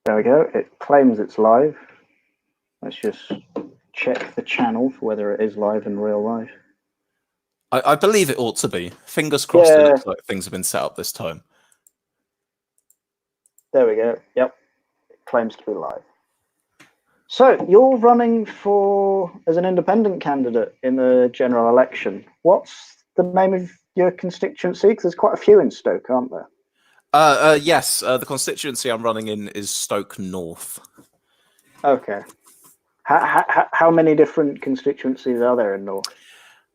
There we go. It claims it's live. Let's just check the channel for whether it is live in real life. I believe it ought to be. Fingers crossed. It looks like things have been set up this time. There we go. Yep. It claims to be live. So you're running as an independent candidate in the general election. What's the name of your constituency? Because there's quite a few in Stoke, aren't there? Yes. The constituency I'm running in is Stoke North. Okay. How many different constituencies are there in North?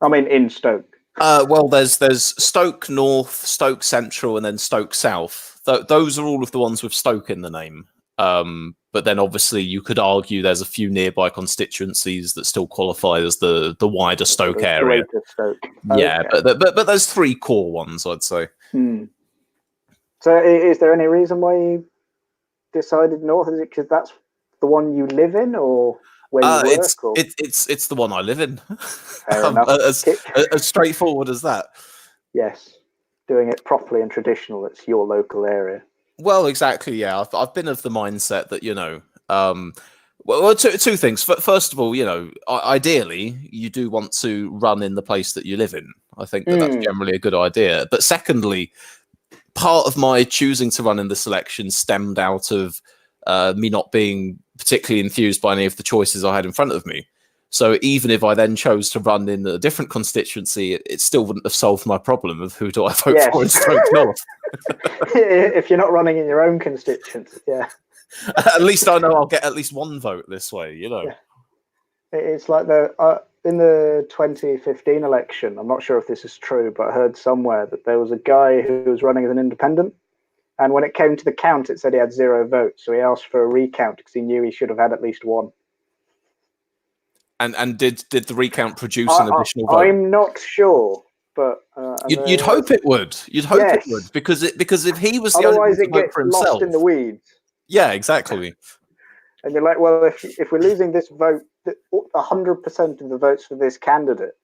I mean, in Stoke. Well, there's Stoke North, Stoke Central, and then Stoke South. Those are all of the ones with Stoke in the name. But then obviously you could argue there's a few nearby constituencies that still qualify as the wider Stoke area. Stoke. Yeah, okay. but there's three core ones, I'd say. So is there any reason why you decided North? Is it because that's the one you live in, or where you work? It's the one I live in. Fair enough. As straightforward as that. Yes, doing it properly and traditional. It's your local area. Well, exactly. Yeah, I've been of the mindset that well, two things. First of all, ideally, you do want to run in the place that you live in. I think that's generally a good idea. But secondly, part of my choosing to run in this election stemmed out of me not being particularly enthused by any of the choices I had in front of me. So even if I then chose to run in a different constituency, it still wouldn't have solved my problem of who do I vote for in Stoke North. If you're not running in your own constituency, yeah. At least I know I'll get at least one vote this way, Yeah. It's like in the 2015 election, I'm not sure if this is true, but I heard somewhere that there was a guy who was running as an independent, and when it came to the count, it said he had 0 votes, so he asked for a recount because he knew he should have had at least one. And did the recount produce an additional vote? I'm not sure, but you'd hope it would. You'd hope it would, because if he was the only one to vote for himself, lost in the weeds. Yeah, exactly. And you're like, well, if we're losing this vote, 100% of the votes for this candidate,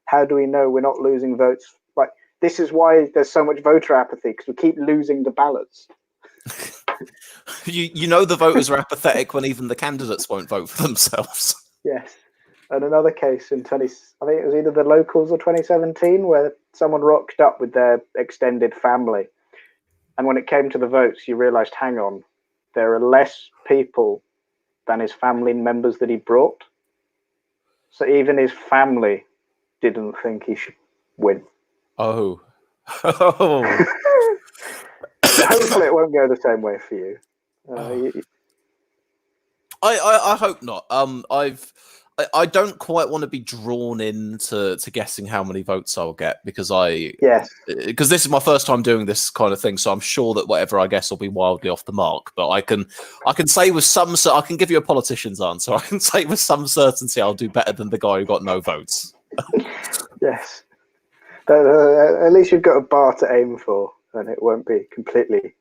how do we know we're not losing votes? Like, this is why there's so much voter apathy, because we keep losing the ballots. The voters are apathetic when even the candidates won't vote for themselves. Yes. And another case in I think it was either the locals or 2017, where someone rocked up with their extended family. And when it came to the votes, you realised, hang on, there are less people than his family members that he brought. So even his family didn't think he should win. Oh. Hopefully it won't go the same way for you. I hope not. I don't quite want to be drawn into guessing how many votes I'll get, because this is my first time doing this kind of thing, so I'm sure that whatever I guess will be wildly off the mark. But I can say with I can give you a politician's answer. I can say with some certainty I'll do better than the guy who got no votes. Yes, at least you've got a bar to aim for, and it won't be completely.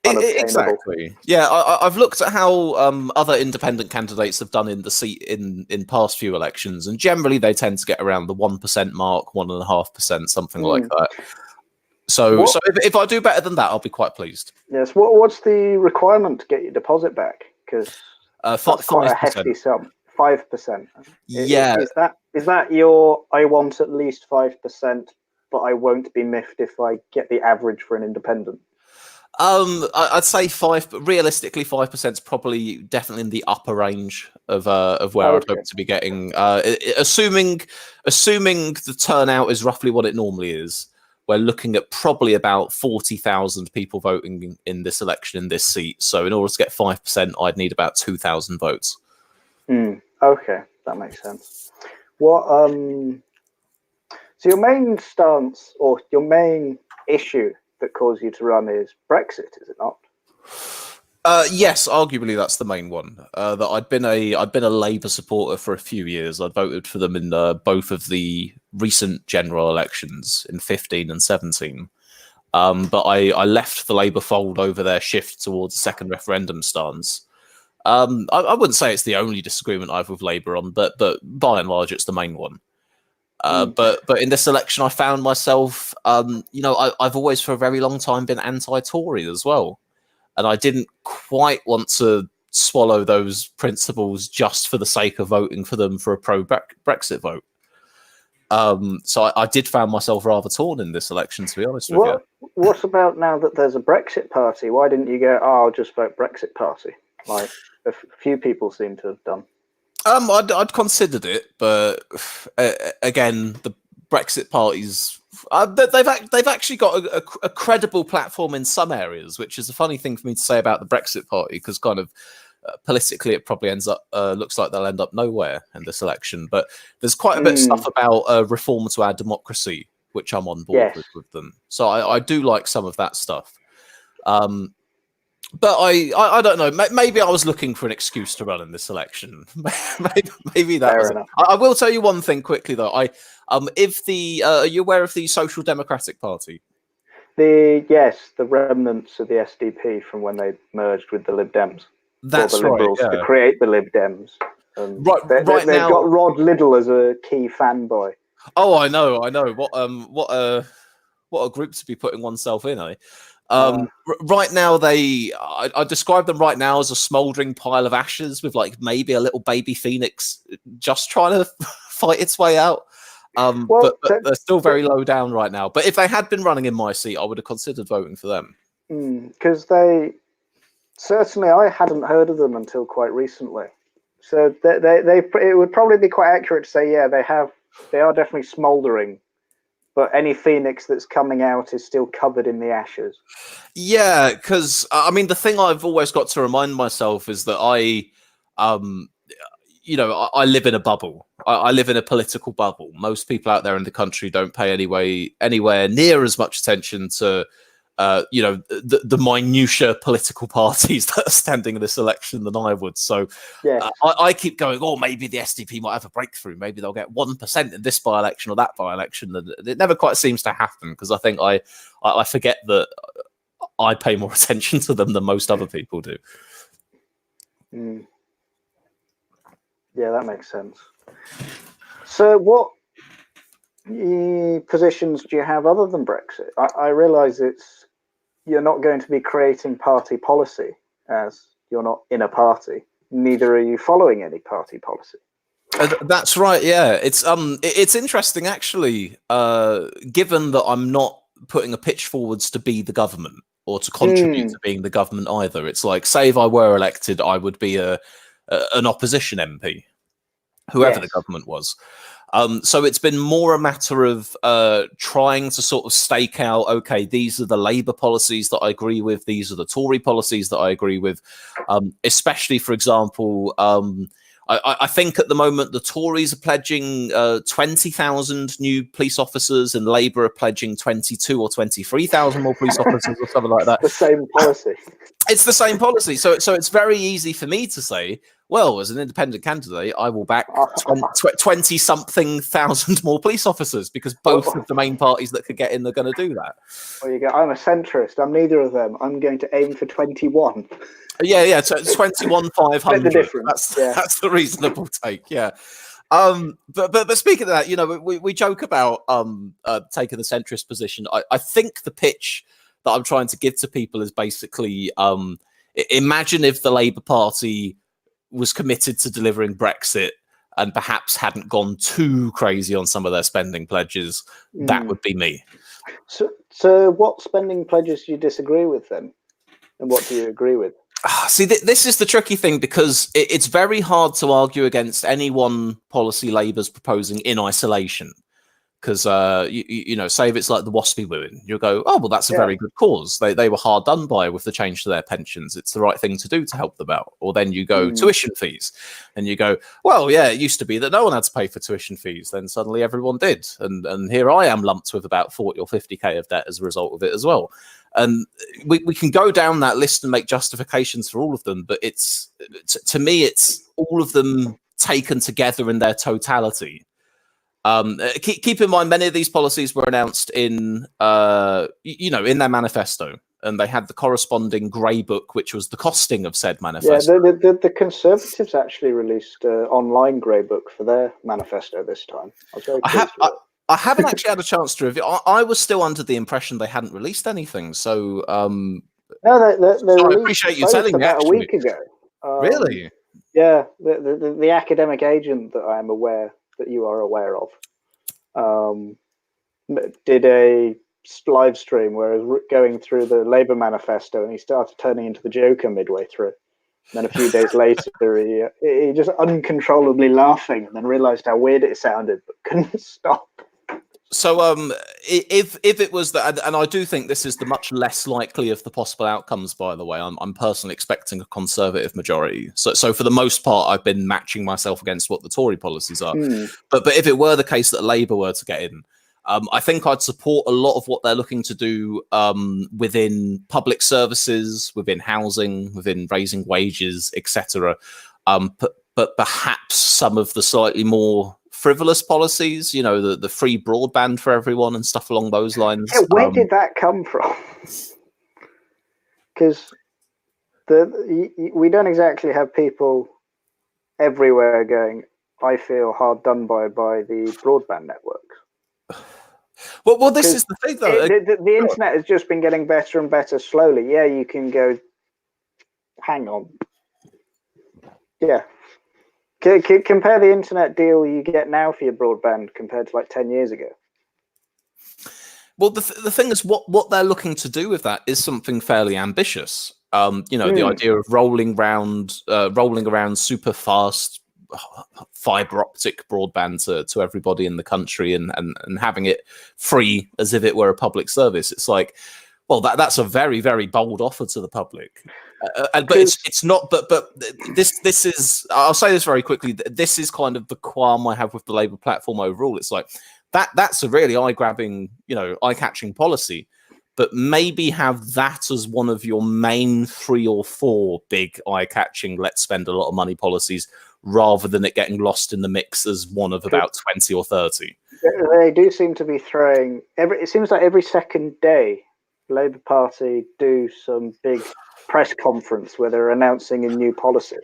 Exactly. Yeah, I've looked at how other independent candidates have done in the seat in past few elections, and generally they tend to get around the 1% mark, 1.5%, something like that. So if I do better than that, I'll be quite pleased. Yes. What's the requirement to get your deposit back? Because that's quite a hefty sum. 5%. Yeah. Is that your? I want at least 5%, but I won't be miffed if I get the average for an independent. I'd say 5%, but realistically 5% is probably definitely in the upper range of where I'd hope to be getting. Assuming the turnout is roughly what it normally is, we're looking at probably about 40,000 people voting in this election in this seat. So in order to get 5%, I'd need about 2,000 votes. Okay, that makes sense. What? So your main stance or your main issue that caused you to run is Brexit, is it not? Yes, arguably that's the main one. That I'd been a Labour supporter for a few years. I'd voted for them in both of the recent general elections in 15 and 17. But I left the Labour fold over their shift towards a second referendum stance. I wouldn't say it's the only disagreement I have with Labour on, but by and large it's the main one. But in this election, I found myself, I've always for a very long time been anti-Tory as well. and I didn't quite want to swallow those principles just for the sake of voting for them for a pro-Brexit vote. So I did find myself rather torn in this election, to be honest with you. What about now that there's a Brexit party? Why didn't you go, oh, I'll just vote Brexit party, like a few people seem to have done? I'd considered it, but again, the Brexit parties, they've actually got a credible platform in some areas, which is a funny thing for me to say about the Brexit party, because kind of politically it probably ends up looks like they'll end up nowhere in this election. But there's quite a bit of stuff about reform to our democracy, which I'm on board with them. So I do like some of that stuff. But I don't know. Maybe I was looking for an excuse to run in this election. maybe that was it. I will tell you one thing quickly though. If the are you aware of the Social Democratic Party? The remnants of the SDP from when they merged with the Lib Dems. That's the Liberals right. Yeah. To create the Lib Dems. They've now, got Rod Liddle as a key fanboy. Oh, I know. What a group to be putting oneself in, eh? Right now, I describe them right now as a smouldering pile of ashes with like maybe a little baby phoenix just trying to fight its way out. But they're still very low down right now. But if they had been running in my seat, I would have considered voting for them. Because certainly I hadn't heard of them until quite recently. So it would probably be quite accurate to say, yeah, they are definitely smouldering. But any phoenix that's coming out is still covered in the ashes. Yeah, because I mean, the thing I've always got to remind myself is that I live in a bubble. I live in a political bubble. Most people out there in the country don't pay anywhere near as much attention to, the minutiae political parties that are standing in this election than I would. So I keep going, oh, maybe the SDP might have a breakthrough. Maybe they'll get 1% in this by-election or that by-election. And it never quite seems to happen because I think I forget that I pay more attention to them than most other people do. Yeah, that makes sense. So what positions do you have other than Brexit? I realise you're not going to be creating party policy as you're not in a party. Neither are you following any party policy. That's right. Yeah, it's interesting actually. Given that I'm not putting a pitch forwards to be the government or to contribute to being the government either. It's like, say if I were elected, I would be an opposition MP, whoever the government was. So it's been more a matter of trying to sort of stake out, okay, these are the Labour policies that I agree with, these are the Tory policies that I agree with, especially, for example, I think at the moment the Tories are pledging 20,000 new police officers and Labour are pledging 22 or 23,000 more police officers or something like that. The same policy. It's the same policy. So it's very easy for me to say, well, as an independent candidate, I will back 20-something thousand more police officers because both of the main parties that could get in are going to do that. Well, you go, I'm a centrist. I'm neither of them. I'm going to aim for 21. Yeah. So 21,500. The difference. That's the reasonable take. Yeah. But speaking of that, we joke about taking the centrist position. I think the pitch that I'm trying to give to people is basically imagine if the Labour Party was committed to delivering Brexit and perhaps hadn't gone too crazy on some of their spending pledges. That would be me. So what spending pledges do you disagree with then? And what do you agree with? See, this is the tricky thing because it's very hard to argue against any one policy Labour's proposing in isolation. Because, say if it's like the WASPy women, you'll go, oh, well, that's a very good cause. They were hard done by with the change to their pensions. It's the right thing to do to help them out. Or then you go tuition fees and you go, well, yeah, it used to be that no one had to pay for tuition fees. Then suddenly everyone did. And here I am lumped with about 40 or 50K of debt as a result of it as well. And we can go down that list and make justifications for all of them. But to me, it's all of them taken together in their totality. Keep in mind, many of these policies were announced in their manifesto, and they had the corresponding grey book, which was the costing of said manifesto. Yeah, the Conservatives actually released an online grey book for their manifesto this time. I haven't actually had a chance to review. I was still under the impression they hadn't released anything. So No, they So I released appreciate you both telling me, about a actually. week ago. Really? Yeah, the academic agent that I'm aware that you are aware of um, did a live stream where he was going through the Labour manifesto, and he started turning into the Joker midway through. And then a few days later, he just uncontrollably laughing, and then realised how weird it sounded, but couldn't stop. So, if it was that, and I do think this is the much less likely of the possible outcomes. By the way, I'm personally expecting a Conservative majority. So for the most part, I've been matching myself against what the Tory policies are. But if it were the case that Labour were to get in, I think I'd support a lot of what they're looking to do within public services, within housing, within raising wages, etc. But perhaps some of the slightly more frivolous policies, the free broadband for everyone and stuff along those lines. Yeah, where did that come from? Because we don't exactly have people everywhere going, I feel hard done by the broadband networks. Well, this is the thing, though. The internet has just been getting better and better slowly. Yeah, you can go, hang on. Yeah. Compare the internet deal you get now for your broadband compared to like 10 years ago. Well, the thing is, what they're looking to do with that is something fairly ambitious. The idea of rolling around super fast fiber optic broadband to everybody in the country and having it free as if it were a public service. It's like, well, that's a very, very bold offer to the public. But it's not. But this is. I'll say this very quickly. This is kind of the qualm I have with the Labour platform overall. It's like that's a really eye-grabbing, eye-catching policy. But maybe have that as one of your main 3 or 4 big eye-catching, let's spend a lot of money policies, rather than it getting lost in the mix as one of about 20 or 30. They do seem to be throwing it seems like every second day, Labour Party do some big press conference where they're announcing a new policy.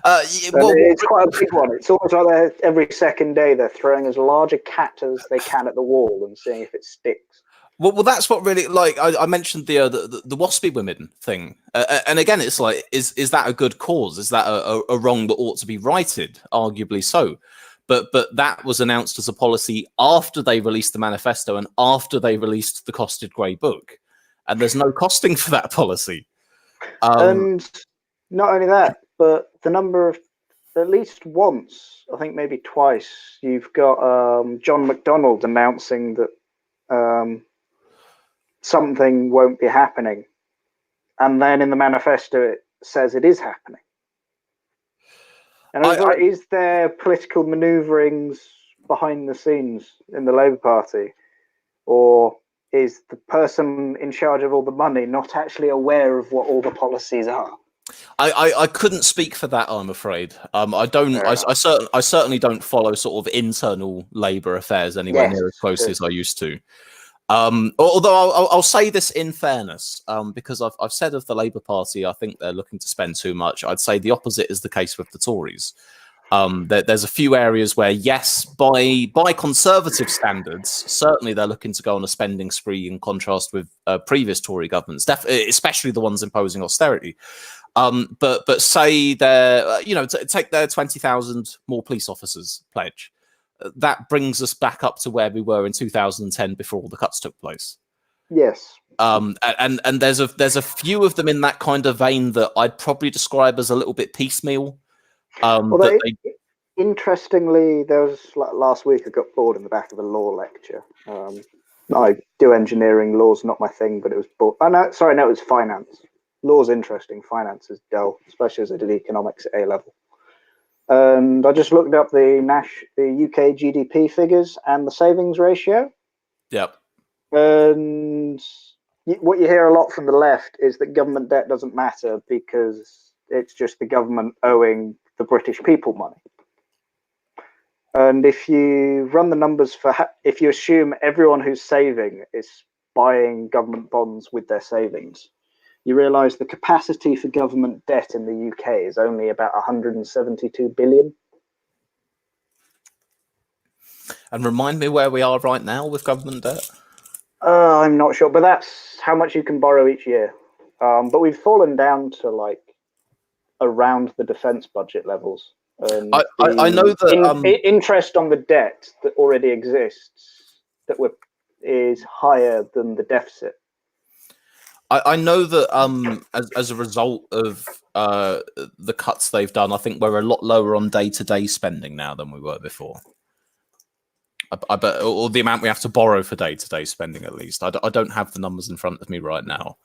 It's quite a big one. It's almost like every second day they're throwing as large a cat as they can at the wall and seeing if it sticks. Well, that's what really, like I mentioned the waspy women thing, and again, it's like, is that a good cause? Is that a wrong that ought to be righted? Arguably so, but that was announced as a policy after they released the manifesto and after they released the costed grey book, and there's no costing for that policy. And not only that, but the number of, at least once, I think maybe twice, you've got John McDonnell announcing that something won't be happening, and then in the manifesto it says it is happening. And is there political manoeuvrings behind the scenes in the Labour Party, or is the person in charge of all the money not actually aware of what all the policies are? I couldn't speak for that, I'm afraid. I don't. I certainly don't follow sort of internal Labour affairs anywhere near as closely as I used to. Although I'll say this in fairness, because I've said of the Labour Party, I think they're looking to spend too much. I'd say the opposite is the case with the Tories. There's a few areas where, yes, by Conservative standards, certainly they're looking to go on a spending spree in contrast with previous Tory governments, especially the ones imposing austerity. But say they're, take their 20,000 more police officers pledge. That brings us back up to where we were in 2010 before all the cuts took place. Yes. And there's a few of them in that kind of vein that I'd probably describe as a little bit piecemeal. Interestingly, there was last week I got bored in the back of a law lecture. I do engineering, law's not my thing, but it was bored. It was finance. Law's interesting, finance is dull, especially as I did economics at A level. And I just looked up the UK GDP figures and the savings ratio. Yep. And what you hear a lot from the left is that government debt doesn't matter because it's just the government owing the British people money. And if you run the numbers if you assume everyone who's saving is buying government bonds with their savings, you realise the capacity for government debt in the UK is only about 172 billion. And remind me where we are right now with government debt. I'm not sure, but that's how much you can borrow each year. but we've fallen down to like around the defence budget levels. And I know that interest on the debt that already exists is higher than the deficit. I know that as a result of the cuts they've done, I think we're a lot lower on day-to-day spending now than we were before. I bet, or the amount we have to borrow for day-to-day spending, at least. I don't have the numbers in front of me right now.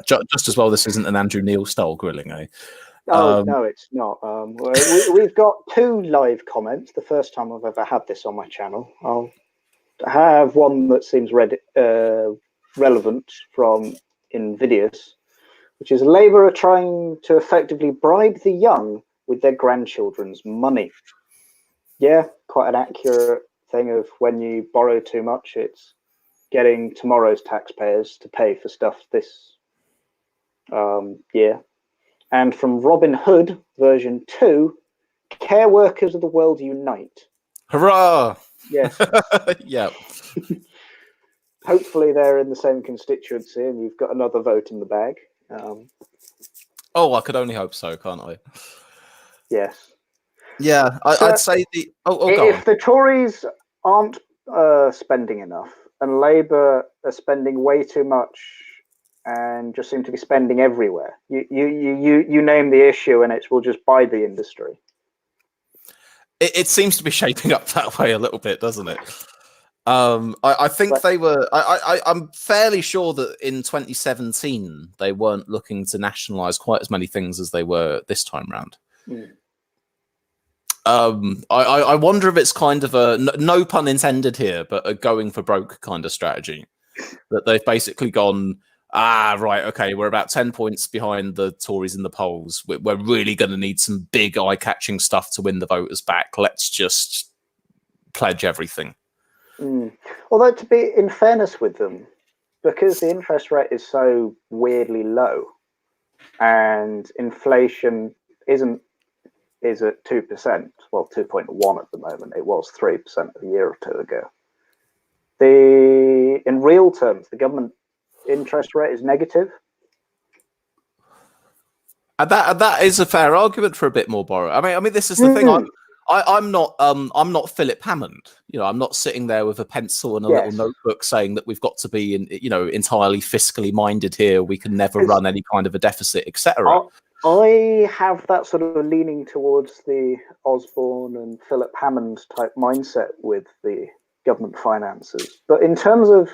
Just as well, this isn't an Andrew Neil style grilling, eh? No, it's not. We've got 2 live comments. The first time I've ever had this on my channel. I'll have one that seems relevant from Invidious, which is Labour are trying to effectively bribe the young with their grandchildren's money. Yeah, quite an accurate thing of when you borrow too much, it's getting tomorrow's taxpayers to pay for stuff this year. And from Robin Hood, version 2, care workers of the world unite. Hurrah! Yes. Yeah. Hopefully they're in the same constituency and you've got another vote in the bag. Oh, I could only hope so, can't I? Yes. Yeah, I'd say the... if the Tories aren't spending enough and Labour are spending way too much and just seem to be spending everywhere, you name the issue and we'll just buy the industry. It seems to be shaping up that way a little bit, doesn't it? I think they were... I'm fairly sure that in 2017 they weren't looking to nationalise quite as many things as they were this time round. Mm. I wonder if it's kind of a, no pun intended here, but a going for broke kind of strategy. That they've basically gone, right, okay, we're about 10 points behind the Tories in the polls. We're really going to need some big eye-catching stuff to win the voters back. Let's just pledge everything. Mm. Although, to be in fairness with them, because the interest rate is so weirdly low and inflation is at 2%, well, 2.1 at the moment. It was 3% a year or 2 ago. In real terms, the government interest rate is negative. And that is a fair argument for a bit more borrow. I mean, this is the thing. I'm not Philip Hammond. I'm not sitting there with a pencil and a little notebook saying that we've got to be entirely fiscally minded here. We can never run any kind of a deficit, etc. I have that sort of leaning towards the Osborne and Philip Hammond type mindset with the government finances. But in terms of,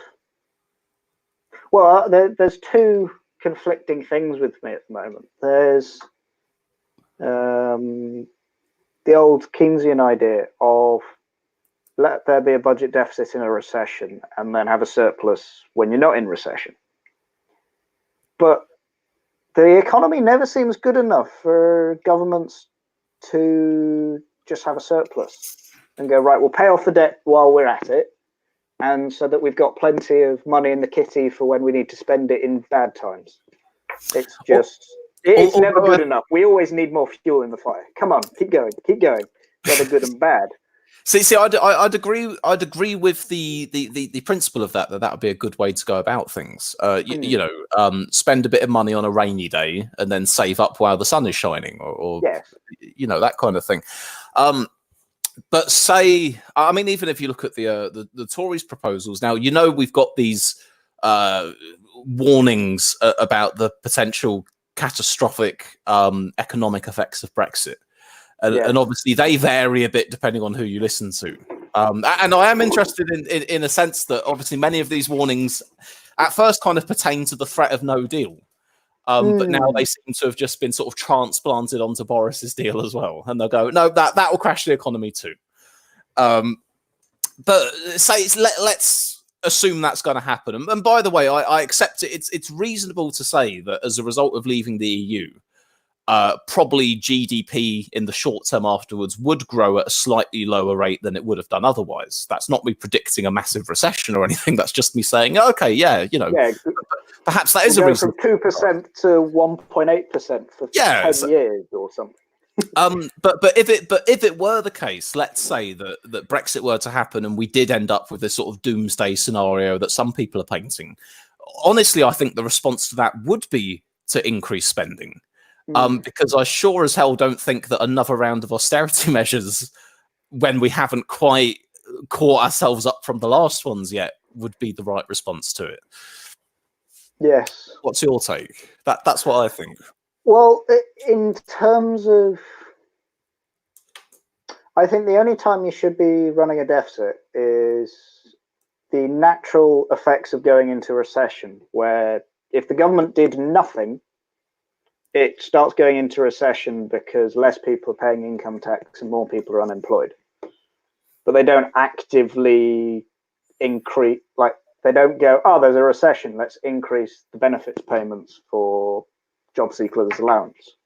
there's 2 conflicting things with me at the moment. There's the old Keynesian idea of let there be a budget deficit in a recession and then have a surplus when you're not in recession. But the economy never seems good enough for governments to just have a surplus and go, right, we'll pay off the debt while we're at it, and so that we've got plenty of money in the kitty for when we need to spend it in bad times. It's just, it's never good enough. We always need more fuel in the fire. Come on, keep going, whether good and bad. See, I'd agree. I'd agree with the principle of that would be a good way to go about things. Spend a bit of money on a rainy day and then save up while the sun is shining, or that kind of thing. But say, I mean, even if you look at the Tories' proposals now, we've got these warnings about the potential catastrophic economic effects of Brexit. And obviously they vary a bit depending on who you listen to. And I am interested in a sense that obviously many of these warnings at first kind of pertain to the threat of no deal. But now they seem to have just been sort of transplanted onto Boris's deal as well. And they'll go, no, that will crash the economy too. But let's assume that's going to happen. And by the way, I accept it. It's reasonable to say that as a result of leaving the EU, probably GDP in the short term afterwards would grow at a slightly lower rate than it would have done otherwise. That's not me predicting a massive recession or anything. That's just me saying, okay, perhaps that is a reason. From 2% to 1.8% for 10 years or something. But if it were the case, let's say that Brexit were to happen and we did end up with this sort of doomsday scenario that some people are painting. honestly, I think the response to that would be to increase spending. Mm. Because I sure as hell don't think that another round of austerity measures, when we haven't quite caught ourselves up from the last ones yet, would be the right response to it. Yes. What's your take? That's what I think. Well, in terms of, I think the only time you should be running a deficit is the natural effects of going into recession, where if the government did nothing, it starts going into recession because less people are paying income tax and more people are unemployed. But they don't actively increase, like, they don't go, oh, there's a recession, let's increase the benefits payments for job seekers' allowance.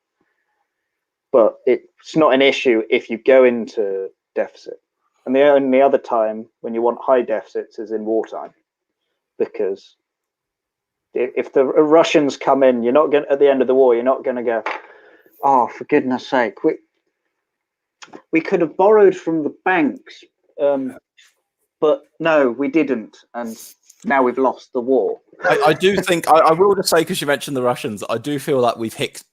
But it's not an issue if you go into deficit. And the only other time when you want high deficits is in wartime, because if the Russians come in, you're not going at the end of the war, you're not going to go, oh, for goodness sake, we could have borrowed from the banks, but no, we didn't, and now we've lost the war. I do think I will just say, because you mentioned the Russians, I do feel like we've hit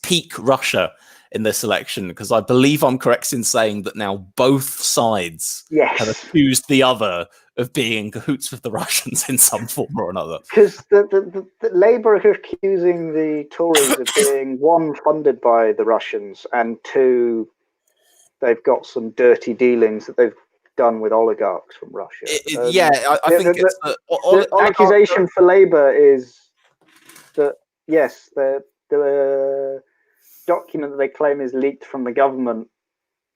peak Russia in this election, because I believe I'm correct in saying that now both sides have accused the other of being in cahoots with the Russians in some form or another. Because the Labour are accusing the Tories of being, one, funded by the Russians, and two, they've got some dirty dealings that they've done with oligarchs from Russia. I think the accusation for Labour is that, yes, the document that they claim is leaked from the government,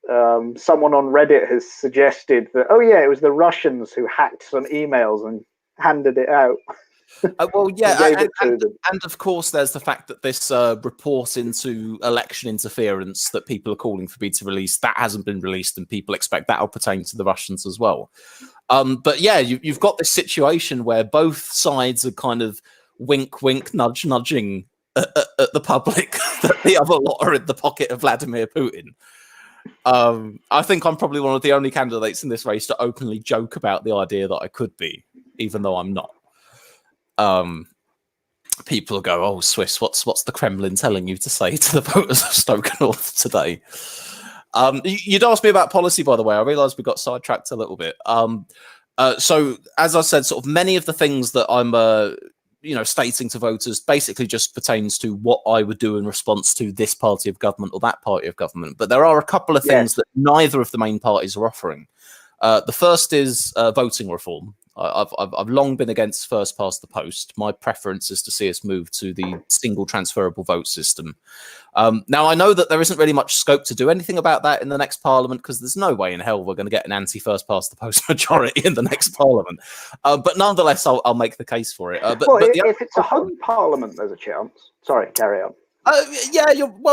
someone on Reddit has suggested that, oh yeah, it was the Russians who hacked some emails and handed it out. And of course there's the fact that this report into election interference that people are calling for me to release, that hasn't been released, and people expect that'll pertain to the Russians as well. But yeah, you've got this situation where both sides are kind of wink wink nudging at the public that the other lot are in the pocket of Vladimir Putin. I think I'm probably one of the only candidates in this race to openly joke about the idea that I could be, even though I'm not. People go, oh, Swiss, what's the Kremlin telling you to say to the voters of Stoke North today? You'd asked me about policy, by the way. I realised we got sidetracked a little bit. So, as I said, sort of many of the things that I'm stating to voters basically just pertains to what I would do in response to this party of government or that party of government. But there are a couple of things that neither of the main parties are offering. The first is voting reform. I've long been against first past the post. My preference is to see us move to the single transferable vote system. Now, I know that there isn't really much scope to do anything about that in the next parliament, because there's no way in hell we're going to get an anti-first past the post majority in the next parliament. But nonetheless, I'll make the case for it. If it's a hung parliament, there's a chance. Sorry, carry on.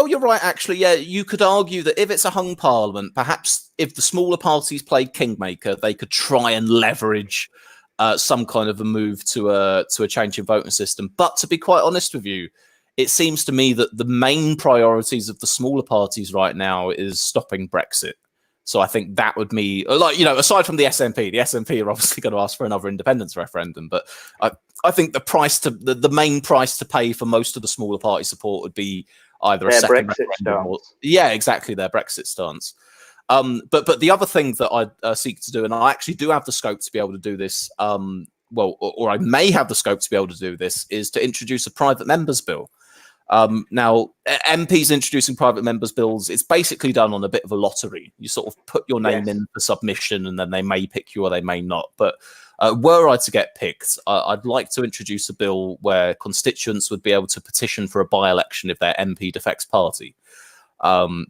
You're right, actually. Yeah, you could argue that if it's a hung parliament, perhaps if the smaller parties played kingmaker, they could try and leverage some kind of a move to a change in voting system. But to be quite honest with you, it seems to me that the main priorities of the smaller parties right now is stopping Brexit. So I think that would be, aside from the SNP are obviously going to ask for another independence referendum. But I think the main price to pay for most of the smaller party support would be either a second Brexit referendum their Brexit stance. But the other thing that I seek to do, and I actually do have the scope to be able to do this, or I may have the scope to be able to do this, is to introduce a private members bill. Now, MPs introducing private members bills, it's basically done on a bit of a lottery. You sort of put your name in for submission, and then they may pick you or they may not. But were I to get picked, I'd like to introduce a bill where constituents would be able to petition for a by-election if their MP defects party.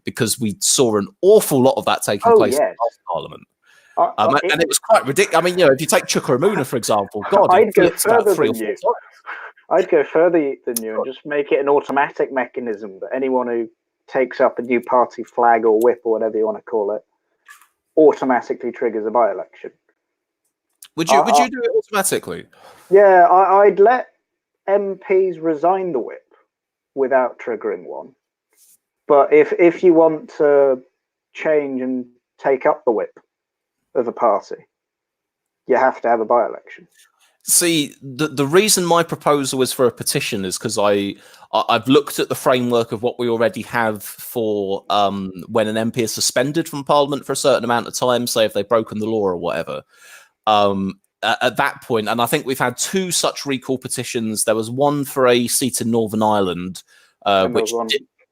Because we saw an awful lot of that taking place in last Parliament. And it was quite ridiculous. I mean, if you take Chukwuemeka, for example, God, I'd go further than you. I'd go further than you and just make it an automatic mechanism that anyone who takes up a new party flag or whip or whatever you want to call it automatically triggers a by-election. Would you do it automatically? Yeah, I'd let MPs resign the whip without triggering one. But if you want to change and take up the whip of a party, you have to have a by-election. See, the reason my proposal is for a petition is because I've looked at the framework of what we already have for when an MP is suspended from Parliament for a certain amount of time, say if they've broken the law or whatever. At that point, and I think we've had 2 such recall petitions. There was one for a seat in Northern Ireland,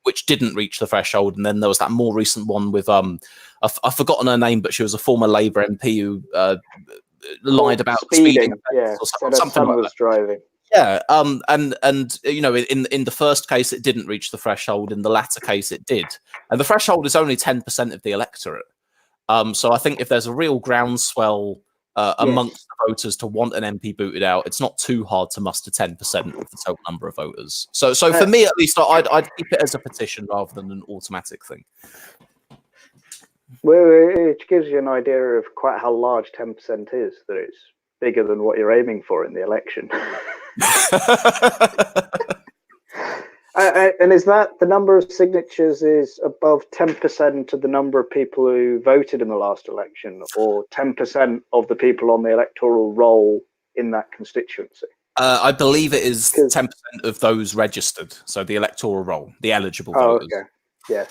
which didn't reach the threshold, and then there was that more recent one with I've forgotten her name, but she was a former Labour MP who lied about speeding. Yeah, or said her son was driving. Yeah, and you know, in the first case it didn't reach the threshold. In the latter case, it did, and the threshold is only 10% of the electorate. So I think if there's a real groundswell amongst the voters to want an MP booted out, it's not too hard to muster 10% of the total number of voters. So for me, at least, I'd keep it as a petition rather than an automatic thing. Well, it gives you an idea of quite how large 10% is, that it's bigger than what you're aiming for in the election. And is that the number of signatures is above 10% of the number of people who voted in the last election, or 10% of the people on the electoral roll in that constituency? I believe it is 10% of those registered, so the electoral roll, the eligible voters. Okay. Yeah.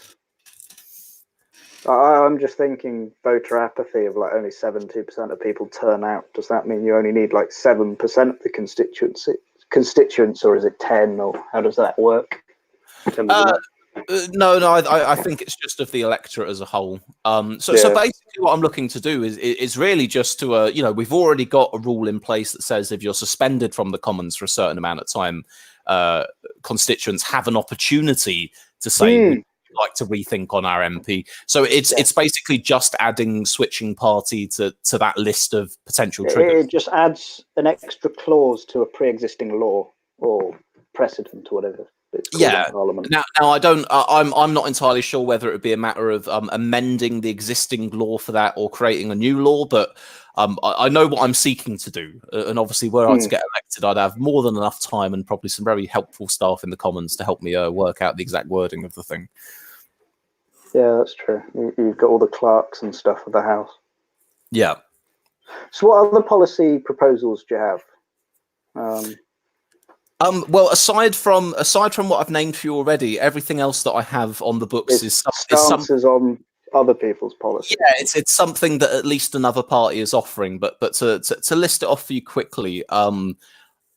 I'm just thinking voter apathy of like only 70% of people turn out. Does that mean you only need like 7% of the constituents, or is it 10, or how does that work? No, I think it's just of the electorate as a whole. So basically what I'm looking to do is really just to, you know, we've already got a rule in place that says if you're suspended from the Commons for a certain amount of time, constituents have an opportunity to say, we'd like to rethink on our MP. So it's basically just adding switching party to that list of potential triggers. It just adds an extra clause to a pre-existing law or precedent or whatever. Yeah. Now I'm not entirely sure whether it would be a matter of amending the existing law for that or creating a new law, but I know what I'm seeking to do, and obviously were I to get elected, I'd have more than enough time and probably some very helpful staff in the Commons to help me work out the exact wording of the thing. Yeah, that's true. You've got all the clerks and stuff of the House. Yeah. So what other policy proposals do you have? Well, aside from what I've named for you already, everything else that I have on the books is stances on other people's policies. Yeah, it's something that at least another party is offering. But to list it off for you quickly,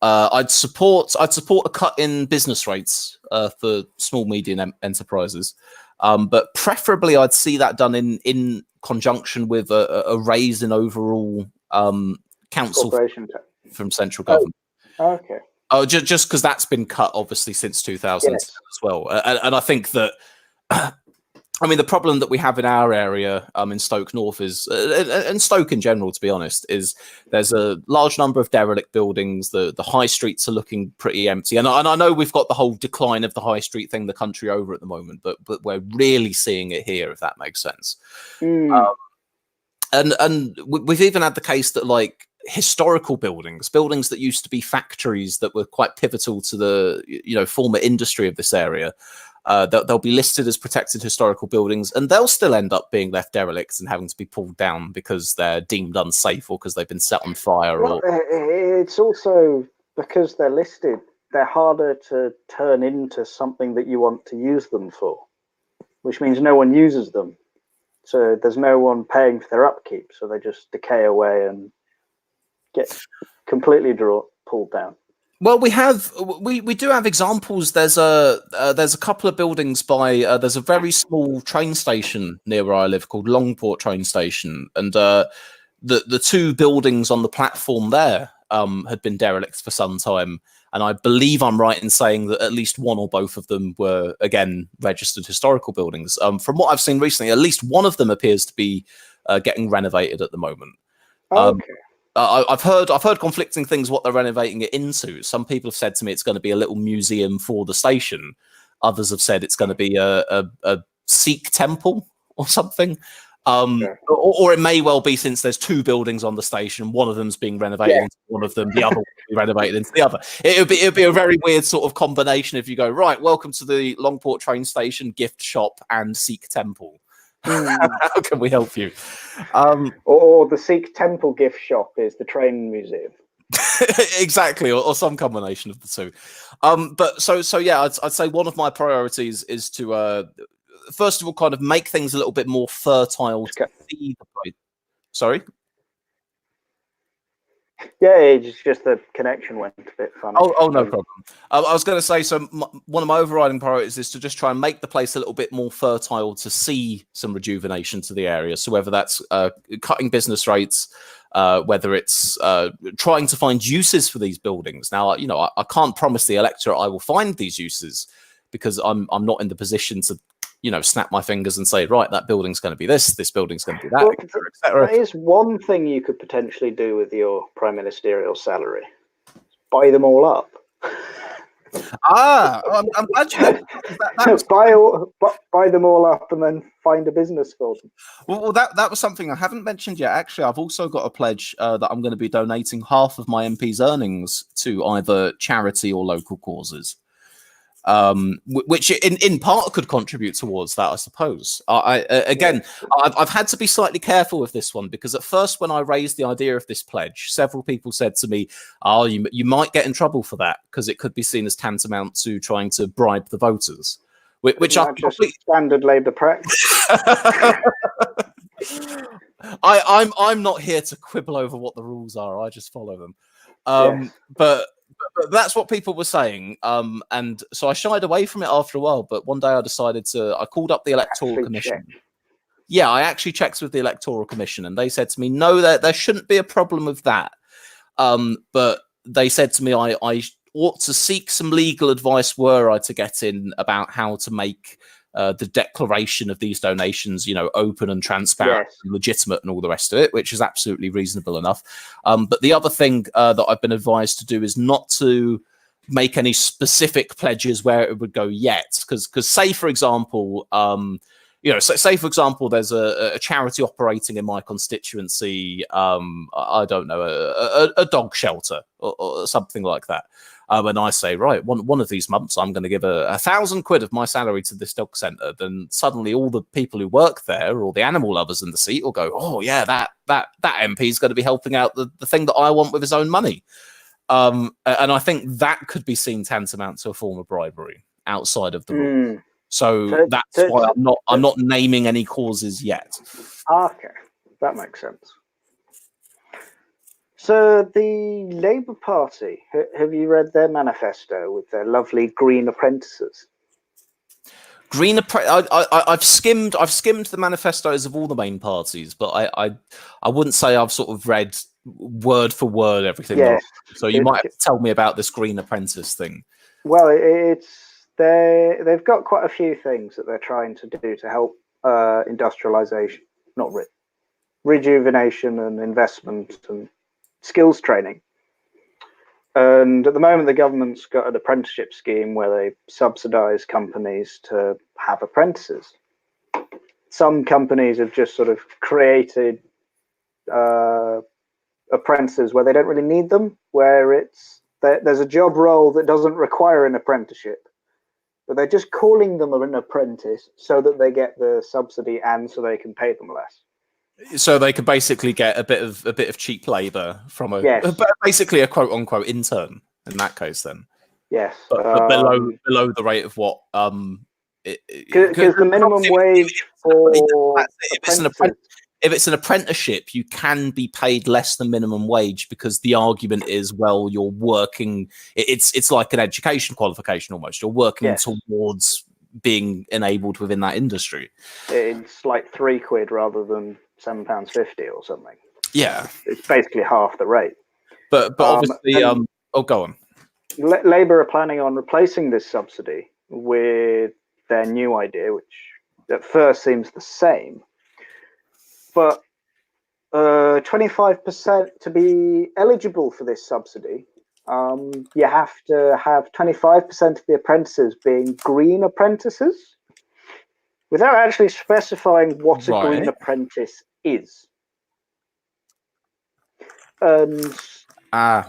I'd support a cut in business rates for small medium enterprises, but preferably I'd see that done in conjunction with a raise in overall council from central government. Okay. Oh, just because that's been cut, obviously, since 2010 as well. And I think that, I mean, the problem that we have in our area in Stoke North is, and Stoke in general, to be honest, is there's a large number of derelict buildings. The high streets are looking pretty empty. And I know we've got the whole decline of the high street thing the country over at the moment, but we're really seeing it here, if that makes sense. And we've even had the case that, like, historical buildings that used to be factories that were quite pivotal to the, you know, former industry of this area, they'll be listed as protected historical buildings, and they'll still end up being left derelict and having to be pulled down because they're deemed unsafe or because they've been set on fire. Well, it's also because they're listed, they're harder to turn into something that you want to use them for, which means no one uses them. So there's no one paying for their upkeep, so they just decay away and get completely pulled down. Well, we do have examples. There's a couple of buildings by there's a very small train station near where I live called Longport train station, and the 2 buildings on the platform there had been derelict for some time, and I believe I'm right in saying that at least one or both of them were again registered historical buildings. From what I've seen recently, at least one of them appears to be getting renovated at the moment. Okay. I've heard conflicting things what they're renovating it into. Some people have said to me it's going to be a little museum for the station. Others have said it's going to be a Sikh temple or something. Or it may well be, since there's 2 buildings on the station, one of them's being renovated into one of them, the other will be renovated into the other. It'd be a very weird sort of combination if you go, right, welcome to the Longport train station, gift shop, and Sikh temple. How can we help you? Or the Sikh temple gift shop is the train museum. Exactly, or some combination of the two. But so yeah, I'd say one of my priorities is to first of all kind of make things a little bit more fertile to see the place. Sorry. Yeah, it's just the connection went a bit funny. Oh, no problem. I was going to say, so one of my overriding priorities is to just try and make the place a little bit more fertile to see some rejuvenation to the area. So whether that's cutting business rates, whether it's trying to find uses for these buildings. Now, you know, I can't promise the electorate I will find these uses because I'm not in the position to, you know, snap my fingers and say, right, that building's going to be this building's going to be that, Well, etc., etc. that is one thing you could potentially do with your prime ministerial salary: buy them all up. I'm glad you mentioned that. Buy them all up and then find a business for them. Well, that was something I haven't mentioned yet. Actually, I've also got a pledge that I'm going to be donating half of my MP's earnings to either charity or local causes, which in part could contribute towards that, I suppose. I've had to be slightly careful with this one because at first, when I raised the idea of this pledge, several people said to me, "Oh, you might get in trouble for that because it could be seen as tantamount to trying to bribe the voters." Which I just standard Labour practice. I'm not here to quibble over what the rules are. I just follow them. Yes. But that's what people were saying. And so I shied away from it after a while. But one day I called up the Electoral Commission. Yeah, I actually checked with the Electoral Commission, and they said to me, no, there shouldn't be a problem with that. But they said to me, I ought to seek some legal advice were I to get in about how to make the declaration of these donations, you know, open and transparent, and legitimate, and all the rest of it, which is absolutely reasonable enough. But the other thing that I've been advised to do is not to make any specific pledges where it would go yet, because say for example, you know, say for example, there's a charity operating in my constituency. I don't know, a dog shelter or something like that. And I say, right, one of these months, I'm going to give £1,000 of my salary to this dog centre. Then suddenly, all the people who work there, or the animal lovers in the seat, will go, oh yeah, that MP is going to be helping out the thing that I want with his own money. And I think that could be seen tantamount to a form of bribery outside of the rules. So that's why I'm not naming any causes yet. Okay, that makes sense. So the Labour Party, have you read their manifesto with their lovely green apprentices? I've skimmed the manifestos of all the main parties, but I wouldn't say I've sort of read word for word everything. Yes. So you might have to tell me about this Green Apprentice thing. Well, they've got quite a few things that they're trying to do to help industrialization, not rejuvenation and investment and skills training. And at the moment, the government's got an apprenticeship scheme where they subsidize companies to have apprentices. Some companies have just sort of created apprentices where they don't really need them, where there's a job role that doesn't require an apprenticeship, but they're just calling them an apprentice so that they get the subsidy and so they can pay them less. So they could basically get a bit of cheap labour from basically a quote unquote intern in that case. Then yes, but below the rate of what because the minimum wage for if it's an apprenticeship, you can be paid less than minimum wage because the argument is, well, you're working. It's like an education qualification almost. You're working towards being enabled within that industry. It's like £3 rather than £7.50 or something. Yeah, it's basically half the rate. But obviously, go on. Labour are planning on replacing this subsidy with their new idea, which at first seems the same, but 25% to be eligible for this subsidy. You have to have 25% of the apprentices being green apprentices, without actually specifying what a green apprentice is. And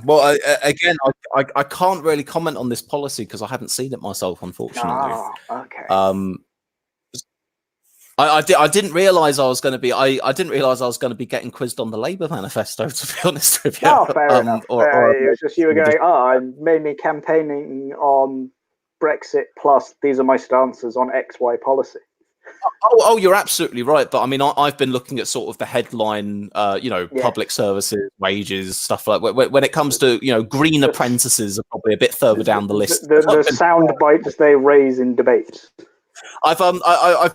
well, again, I can't really comment on this policy because I haven't seen it myself, unfortunately. Okay. I didn't realize I was going to be. I didn't realize I was going to be getting quizzed on the Labour manifesto. To be honest with you, Oh, fair enough. or It was just you were going, I'm mainly campaigning on Brexit, plus these are my stances on XY policy. Oh, you're absolutely right. But I mean, I've been looking at sort of the headline, public services, wages, stuff like that. When it comes to, green apprentices are probably a bit further down the list. The sound bites they raise in debates. I've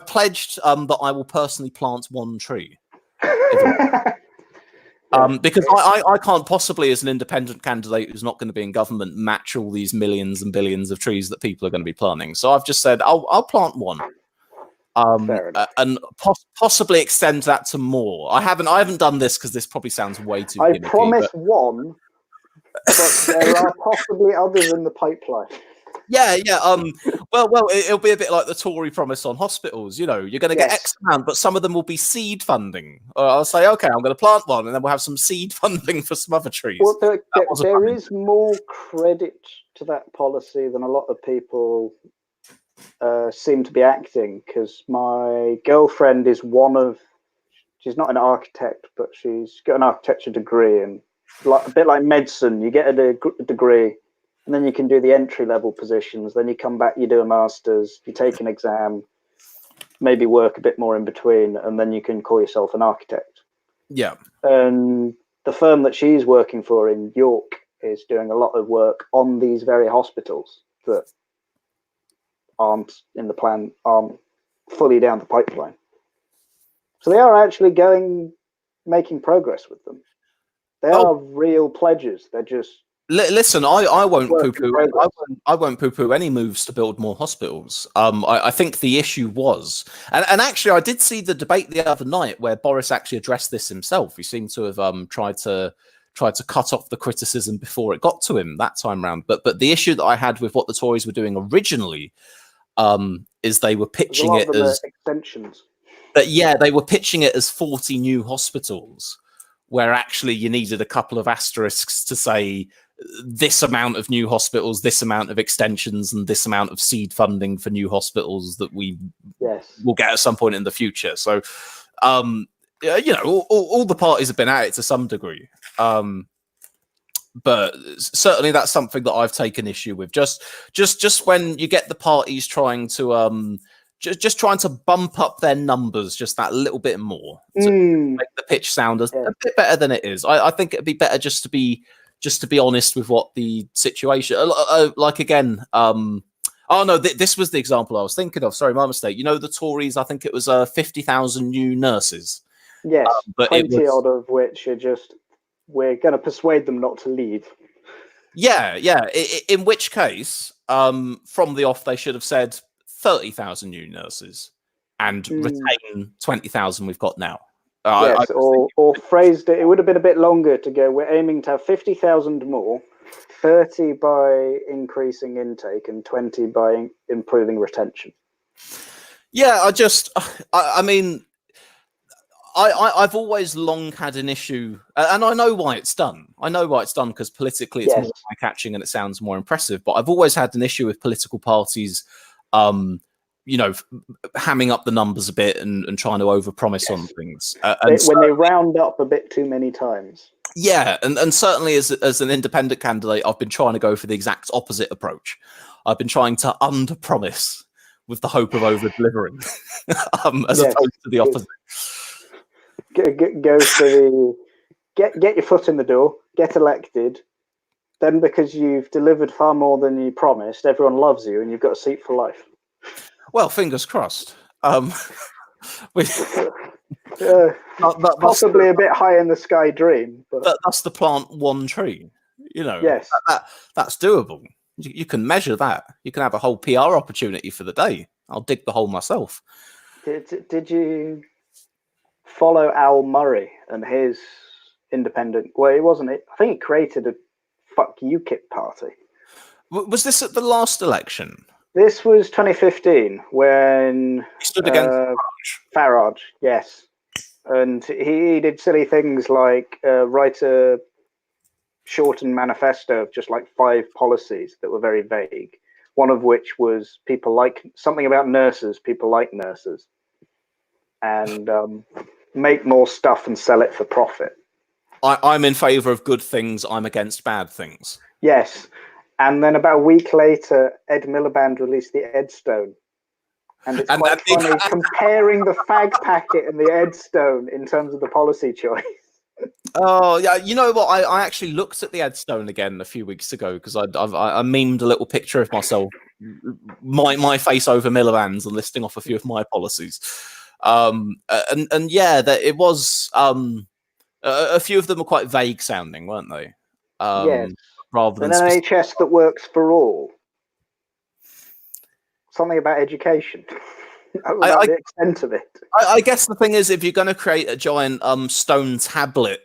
pledged that I will personally plant one tree. Because I can't possibly, as an independent candidate who's not going to be in government, match all these millions and billions of trees that people are going to be planting. So I've just said I'll plant one. And possibly extend that to more. I haven't done this because this probably sounds way too gimmicky. I promise one, but there are possibly others in the pipeline. Yeah. Well, it'll be a bit like the Tory promise on hospitals. You're going to get X amount, but some of them will be seed funding. Or I'll say, okay, I'm going to plant one, and then we'll have some seed funding for some other trees. Well, there is more credit to that policy than a lot of people seem to be acting, because my girlfriend is she's not an architect, but she's got an architecture degree, and a bit like medicine, you get a degree and then you can do the entry-level positions, then you come back, you do a master's, you take an exam, maybe work a bit more in between, and then you can call yourself an architect. Yeah. And the firm that she's working for in York is doing a lot of work on these very hospitals that aren't in the plan, aren't fully down the pipeline. So they are actually making progress with them. They are real pledges. They're just... Listen, I won't poo-poo. I won't poo-poo any moves to build more hospitals. I think the issue was, and actually, I did see the debate the other night where Boris actually addressed this himself. He seemed to have tried to cut off the criticism before it got to him that time round. But the issue that I had with what the Tories were doing originally is they were pitching it as extensions. They were pitching it as 40 new hospitals, where actually you needed a couple of asterisks to say this amount of new hospitals, this amount of extensions, and this amount of seed funding for new hospitals that we will get at some point in the future. So, all the parties have been at it to some degree. But certainly that's something that I've taken issue with. Just when you get the parties trying to just trying to bump up their numbers just that little bit more to make the pitch sound a bit better than it is. I think it'd be better just to be honest with what the situation. Like again, this was the example I was thinking of. Sorry, my mistake. The Tories. I think it was 50,000 new nurses. Yes, but 20 odd of which are just, we're going to persuade them not to leave. Yeah. In which case, from the off, they should have said 30,000 new nurses and retain 20,000 we've got now. Yes, or phrased it. It would have been a bit longer to go. We're aiming to have 50,000 more, 30 by increasing intake, and 20 by improving retention. Yeah, I've always long had an issue, and I know why it's done. I know why it's done because politically it's more eye-catching and it sounds more impressive. But I've always had an issue with political parties, hamming up the numbers a bit and trying to overpromise on things. When they round up a bit too many times. Yeah, and certainly as an independent candidate, I've been trying to go for the exact opposite approach. I've been trying to under-promise with the hope of over-delivering, as opposed to the opposite. Go for the get your foot in the door, get elected. Then, because you've delivered far more than you promised, everyone loves you, and you've got a seat for life. Well, fingers crossed. Possibly a bit high in the sky dream, but that's the plant one tree. Yes, that's doable. You can measure that. You can have a whole PR opportunity for the day. I'll dig the hole myself. Did you follow Al Murray and his independent? Well, it wasn't. I think he created a fuck UKIP party. Was this at the last election? This was 2015 when he stood against Farage. Yes, and he did silly things like write a shortened manifesto of just like 5 policies that were very vague. One of which was people like something about nurses. People like nurses. and make more stuff and sell it for profit. I'm in favour of good things. I'm against bad things. Yes. And then about a week later, Ed Miliband released the Ed Stone. And it's quite funny comparing the fag packet and the Ed Stone in terms of the policy choice. Oh yeah, you know what? I actually looked at the Ed Stone again a few weeks ago because I memed a little picture of myself, my face over Miliband's, and listing off a few of my policies. And yeah, that it was a few of them were quite vague sounding, weren't they? Yes. Rather than an NHS that works for all. Something about education. About the extent of it. I guess the thing is, if you're going to create a giant stone tablet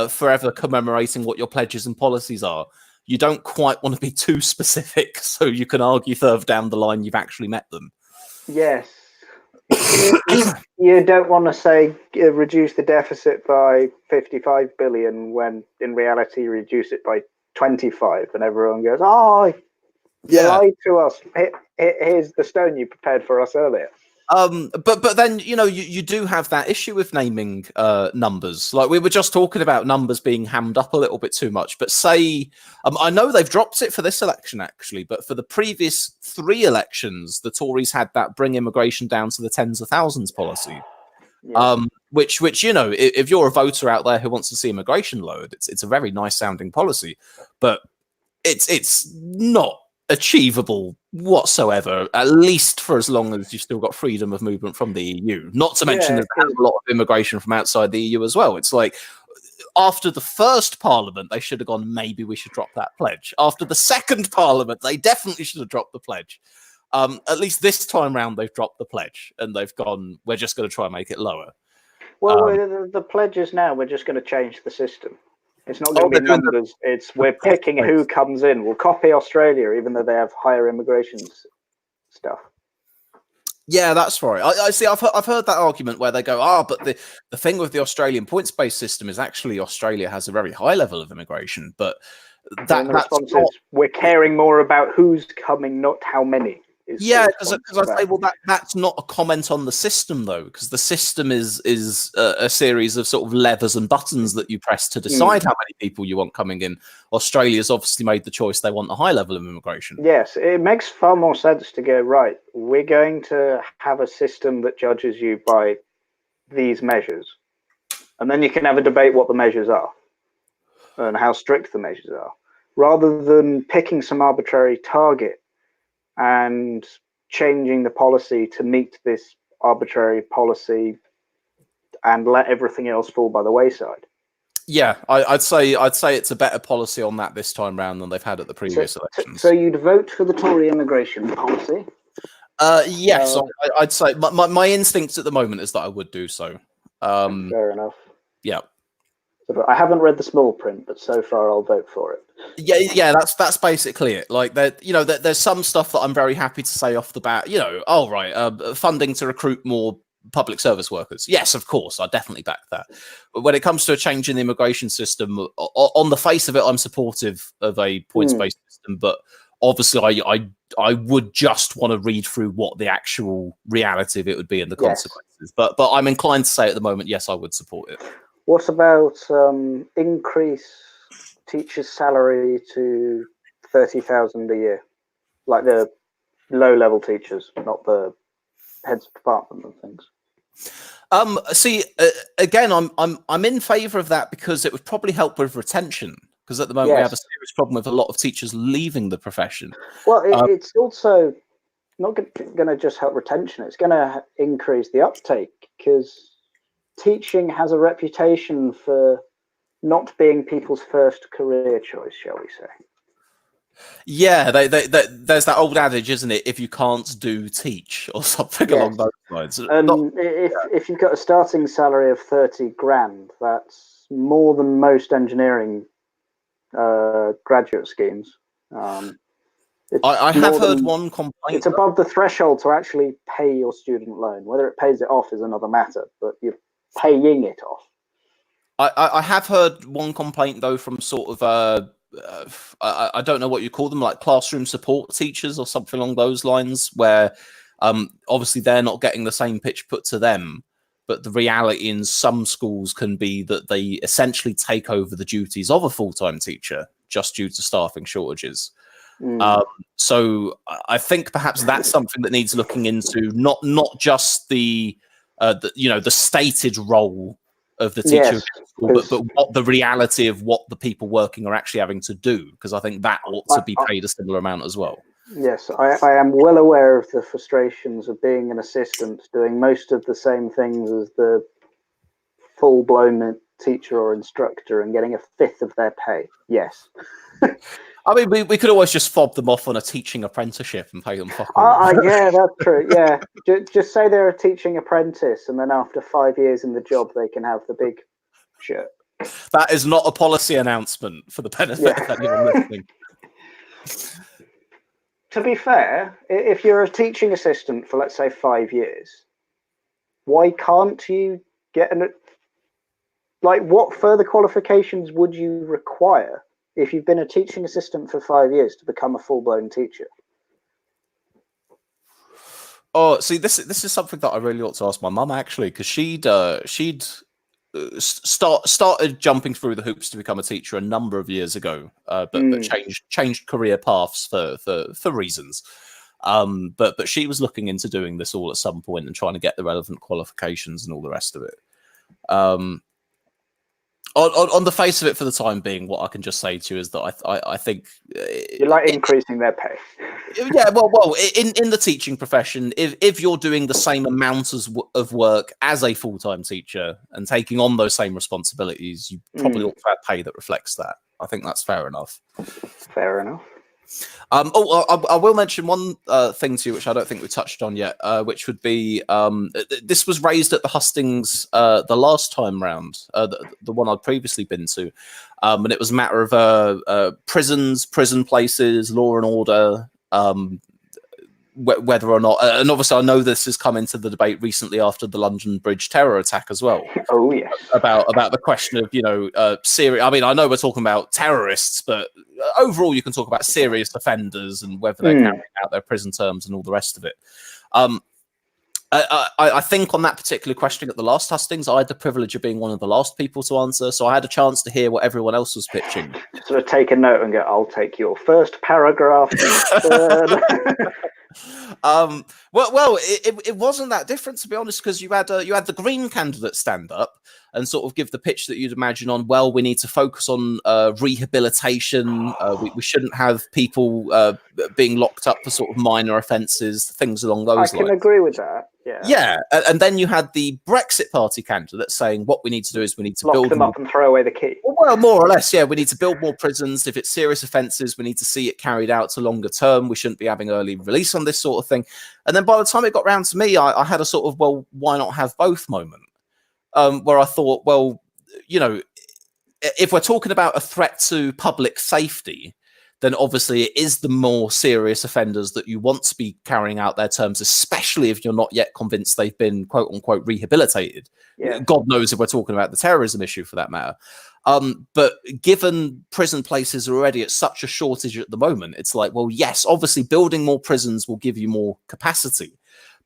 forever commemorating what your pledges and policies are, you don't quite want to be too specific, so you can argue further down the line you've actually met them. Yes. You don't want to say reduce the deficit by 55 billion when in reality reduce it by 25, and everyone goes, "Oh, you lied to us. Here's the stone you prepared for us earlier." But then you do have that issue with naming numbers. Like we were just talking about numbers being hammed up a little bit too much. But say I know they've dropped it for this election actually, but for the previous 3 elections, the Tories had that bring immigration down to the tens of thousands policy. Yeah. Which if you're a voter out there who wants to see immigration lowered, it's a very nice sounding policy, but it's not achievable whatsoever, at least for as long as you've still got freedom of movement from the EU. Not to mention there's a lot of immigration from outside the EU as well. It's like after the first parliament, they should have gone, maybe we should drop that pledge. After the second parliament, they definitely should have dropped the pledge. At least this time round, they've dropped the pledge and they've gone, we're just going to try and make it lower. Well, the pledge is now we're just going to change the system. It's not going to be numbers. We're picking who comes in. We'll copy Australia, even though they have higher immigration stuff. Yeah, that's right. I see. I've heard that argument where they go, but the thing with the Australian points-based system is actually Australia has a very high level of immigration. But the response is we're caring more about who's coming, not how many. Yeah, because I say, well, that's not a comment on the system, though, because the system is a series of sort of levers and buttons that you press to decide how many people you want coming in. Australia's obviously made the choice they want a high level of immigration. Yes, it makes far more sense to go, right, we're going to have a system that judges you by these measures. And then you can have a debate what the measures are and how strict the measures are, rather than picking some arbitrary target and changing the policy to meet this arbitrary policy and let everything else fall by the wayside. Yeah, I'd say it's a better policy on that this time round than they've had at the previous elections. So you'd vote for the Tory immigration policy? Yes, I'd say my instincts at the moment is that I would do so. Fair enough. Yeah. I haven't read the small print, but so far I'll vote for it. Yeah, that's basically it. Like there's some stuff that I'm very happy to say off the bat. Funding to recruit more public service workers. Yes, of course, I definitely back that. But when it comes to a change in the immigration system, on the face of it, I'm supportive of a points-based system. But obviously, I would just want to read through what the actual reality of it would be and the consequences. But I'm inclined to say at the moment, yes, I would support it. What about increase teachers' salary to 30,000 a year, like the low-level teachers, not the heads of department and things? Again, I'm in favour of that because it would probably help with retention. Because at the moment we have a serious problem with a lot of teachers leaving the profession. Well, it's also not going to just help retention; it's going to increase the uptake because teaching has a reputation for not being people's first career choice, shall we say? Yeah, there's that old adage, isn't it? If you can't do, teach, or something along those lines. And if you've got a starting salary of 30 grand, that's more than most engineering graduate schemes. I have heard one complaint. It's above the threshold to actually pay your student loan. Whether it pays it off is another matter, but you're paying it off. I have heard one complaint though from sort of I don't know what you call them, like classroom support teachers or something along those lines, where obviously they're not getting the same pitch put to them but the reality in some schools can be that they essentially take over the duties of a full-time teacher just due to staffing shortages. So I think perhaps that's something that needs looking into, not just the stated role of the teacher, Yes, but what the reality of what the people working are actually having to do, because I think that ought to be paid a similar amount as well. Yes, I am well aware of the frustrations of being an assistant, doing most of the same things as the full-blown teacher or instructor and getting a fifth of their pay. Yes. I mean, we could always just fob them off on a teaching apprenticeship and pay them fuck all. Yeah, that's true. Yeah, just say they're a teaching apprentice, and then after 5 years in the job, they can have the big shirt. That is not a policy announcement for the benefit of anyone listening. To be fair, if you're a teaching assistant for, let's say, 5 years, why can't you get what further qualifications would you require if you've been a teaching assistant for 5 years to become a full-blown teacher? Oh, see, this is something that I really ought to ask my mum, actually, because she'd started jumping through the hoops to become a teacher a number of years ago, but changed career paths for reasons. But she was looking into doing this all at some point and trying to get the relevant qualifications and all the rest of it. On the face of it, for the time being, what I can just say to you is that I think you like increasing their pay. Yeah, well, in the teaching profession, if you're doing the same amount of work as a full-time teacher and taking on those same responsibilities, you probably ought to have pay that reflects that. I think that's fair enough. Fair enough. I will mention one thing to you, which I don't think we touched on yet, which would be this was raised at the hustings the last time round, the one I'd previously been to, and it was a matter of prisons, prison places, law and order, whether or not, and obviously I know this has come into the debate recently after the London Bridge terror attack as well. Oh yes, about the question of serious. I mean, I know we're talking about terrorists, but overall you can talk about serious offenders and whether they're carrying out their prison terms and all the rest of it. I think on that particular question at the last hustings, I had the privilege of being one of the last people to answer, so I had a chance to hear what everyone else was pitching. Sort of take a note and go, I'll take your first paragraph. Well, it wasn't that different, to be honest, because you had the Green candidate stand up and sort of give the pitch that you'd imagine on, well, we need to focus on rehabilitation. We shouldn't have people being locked up for sort of minor offences, things along those lines. I can agree with that. Yeah, and then you had the Brexit Party candidate saying what we need to do is we need to lock them up and throw away the key. Well, more or less, yeah. We need to build more prisons. If it's serious offences, we need to see it carried out to longer term. We shouldn't be having early release on this sort of thing. And then by the time it got round to me, I had a sort of, well, why not have both moment? Where I thought, well, if we're talking about a threat to public safety, then obviously it is the more serious offenders that you want to be carrying out their terms, especially if you're not yet convinced they've been quote unquote rehabilitated. Yeah. God knows if we're talking about the terrorism issue for that matter. But given prison places are already at such a shortage at the moment, it's like, well, yes, obviously building more prisons will give you more capacity,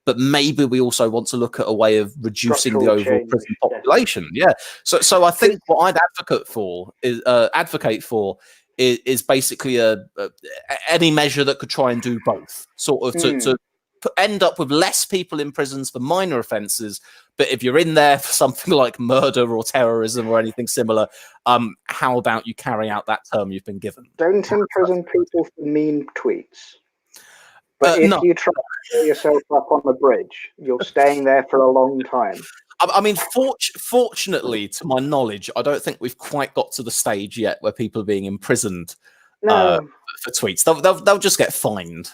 but maybe we also want to look at a way of reducing the overall prison population. Yeah. So I think what I'd advocate for is basically any measure that could try and do both, sort of to end up with less people in prisons for minor offences. But if you're in there for something like murder or terrorism or anything similar, how about you carry out that term you've been given? Don't imprison people for mean tweets. But if you try to throw yourself up on the bridge, you're staying there for a long time. I mean, fortunately, to my knowledge, I don't think we've quite got to the stage yet where people are being imprisoned for tweets. They'll just get fined.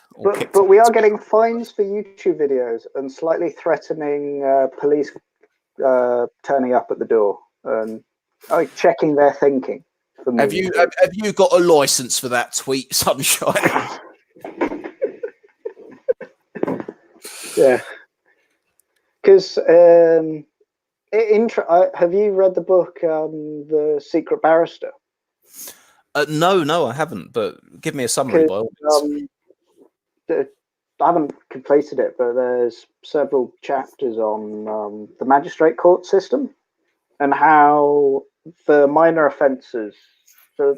But we are getting fines for YouTube videos and slightly threatening police turning up at the door and checking their thinking. Have you got a license for that tweet, Sunshine? Yeah. Because have you read the book The Secret Barrister? No, I haven't. But give me a summary, by all means. I haven't completed it, but there's several chapters on the magistrate court system and how the minor offences. So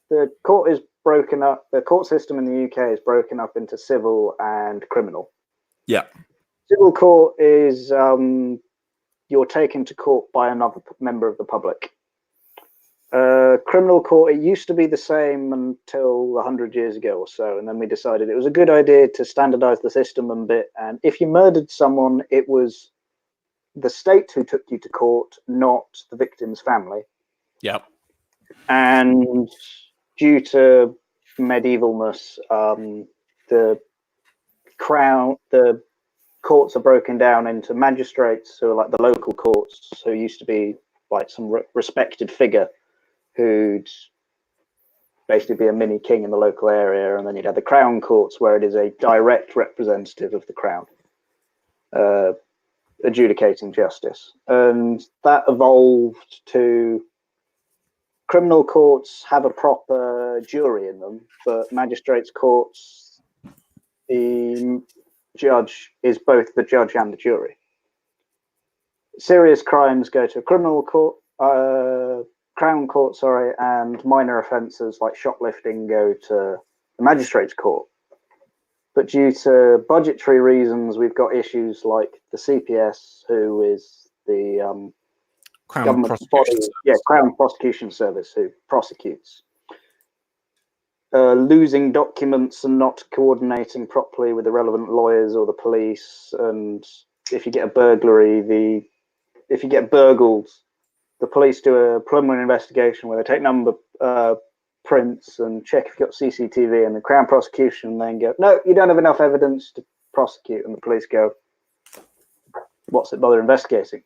the court is broken up. The court system in the UK is broken up into civil and criminal. Yeah. Civil court is you're taken to court by another member of the public. Criminal court, it used to be the same until 100 years ago or so, and then we decided it was a good idea to standardize the system a bit, and if you murdered someone, it was the state who took you to court, not the victim's family. Yeah. And due to medievalness, the courts are broken down into magistrates, who are like the local courts, who used to be like some respected figure who'd basically be a mini king in the local area, and then you'd have the crown courts, where it is a direct representative of the crown adjudicating justice. And that evolved to criminal courts have a proper jury in them, but magistrates courts, the judge is both the judge and the jury. Serious crimes go to a criminal court, crown court, sorry, and minor offences like shoplifting go to the magistrates court. But due to budgetary reasons, we've got issues like the CPS, who is the Crown government body, Crown Prosecution Service, who prosecutes. Losing documents and not coordinating properly with the relevant lawyers or the police, and if you get a burglary, if you get burgled, the police do a preliminary investigation where they take number prints and check if you've got CCTV, and the Crown Prosecution then go, no, you don't have enough evidence to prosecute, and the police go, what's it bother investigating?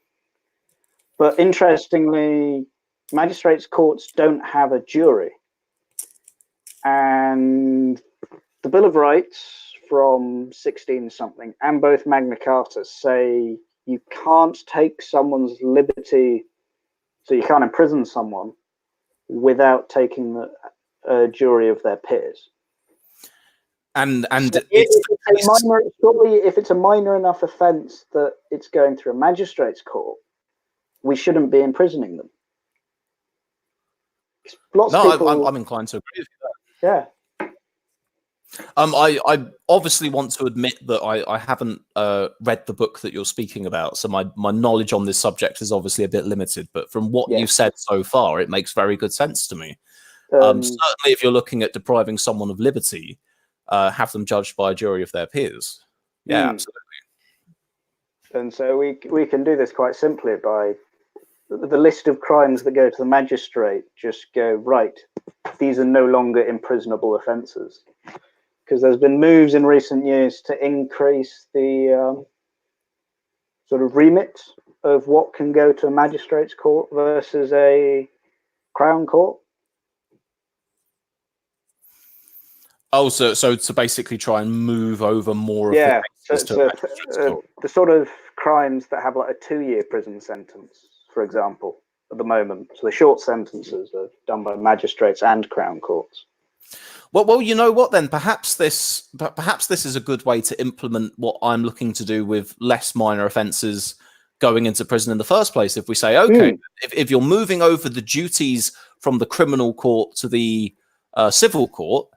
But interestingly, magistrates' courts don't have a jury. And the Bill of Rights from 16-something and both Magna Carta say you can't take someone's liberty, so you can't imprison someone without taking a jury of their peers. And so if it's a minor enough offence that it's going through a magistrate's court, we shouldn't be imprisoning them. I'm inclined to agree with you there. Yeah. I obviously want to admit that I haven't read the book that you're speaking about, so my knowledge on this subject is obviously a bit limited. But from what you've said so far, it makes very good sense to me. Certainly, if you're looking at depriving someone of liberty, have them judged by a jury of their peers. Yeah, absolutely. And so we can do this quite simply by the list of crimes that go to the magistrate. Just go, right, these are no longer imprisonable offences. Because there's been moves in recent years to increase the sort of remit of what can go to a magistrate's court versus a crown court. Oh, so to basically try and move over more of the cases to a magistrate's court. The sort of crimes that have like a 2-year prison sentence, for example, at the moment. So the short sentences are done by magistrates and crown courts. Well, you know what? Then perhaps this is a good way to implement what I'm looking to do with less minor offences going into prison in the first place. If we say, okay, if you're moving over the duties from the criminal court to the civil court,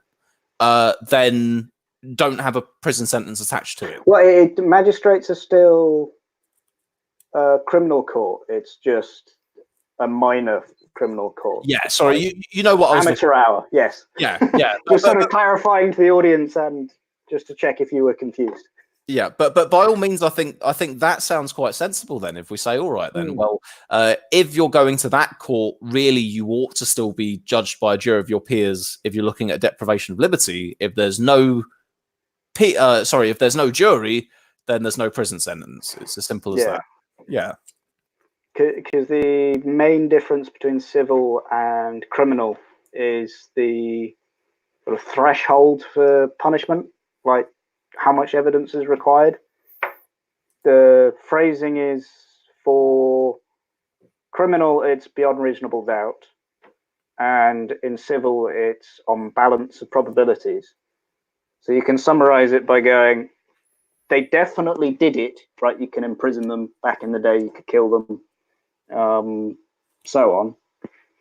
then don't have a prison sentence attached to it. Well, magistrates are still criminal court. It's just a minor criminal court. Yeah, sorry, you know what I was amateur hour. Yes. Yeah. Just sort of clarifying to the audience and just to check if you were confused. Yeah, but by all means, I think that sounds quite sensible. Then, if we say, all right, then, well, if you're going to that court, really, you ought to still be judged by a jury of your peers. If you're looking at deprivation of liberty, if there's no, if there's no jury, then there's no prison sentence. It's as simple as that. Yeah. Because the main difference between civil and criminal is the sort of threshold for punishment, like how much evidence is required. The phrasing is for criminal, it's beyond reasonable doubt. And in civil, it's on balance of probabilities. So you can summarize it by going, they definitely did it, right? You can imprison them. Back in the day, you could kill them, so on.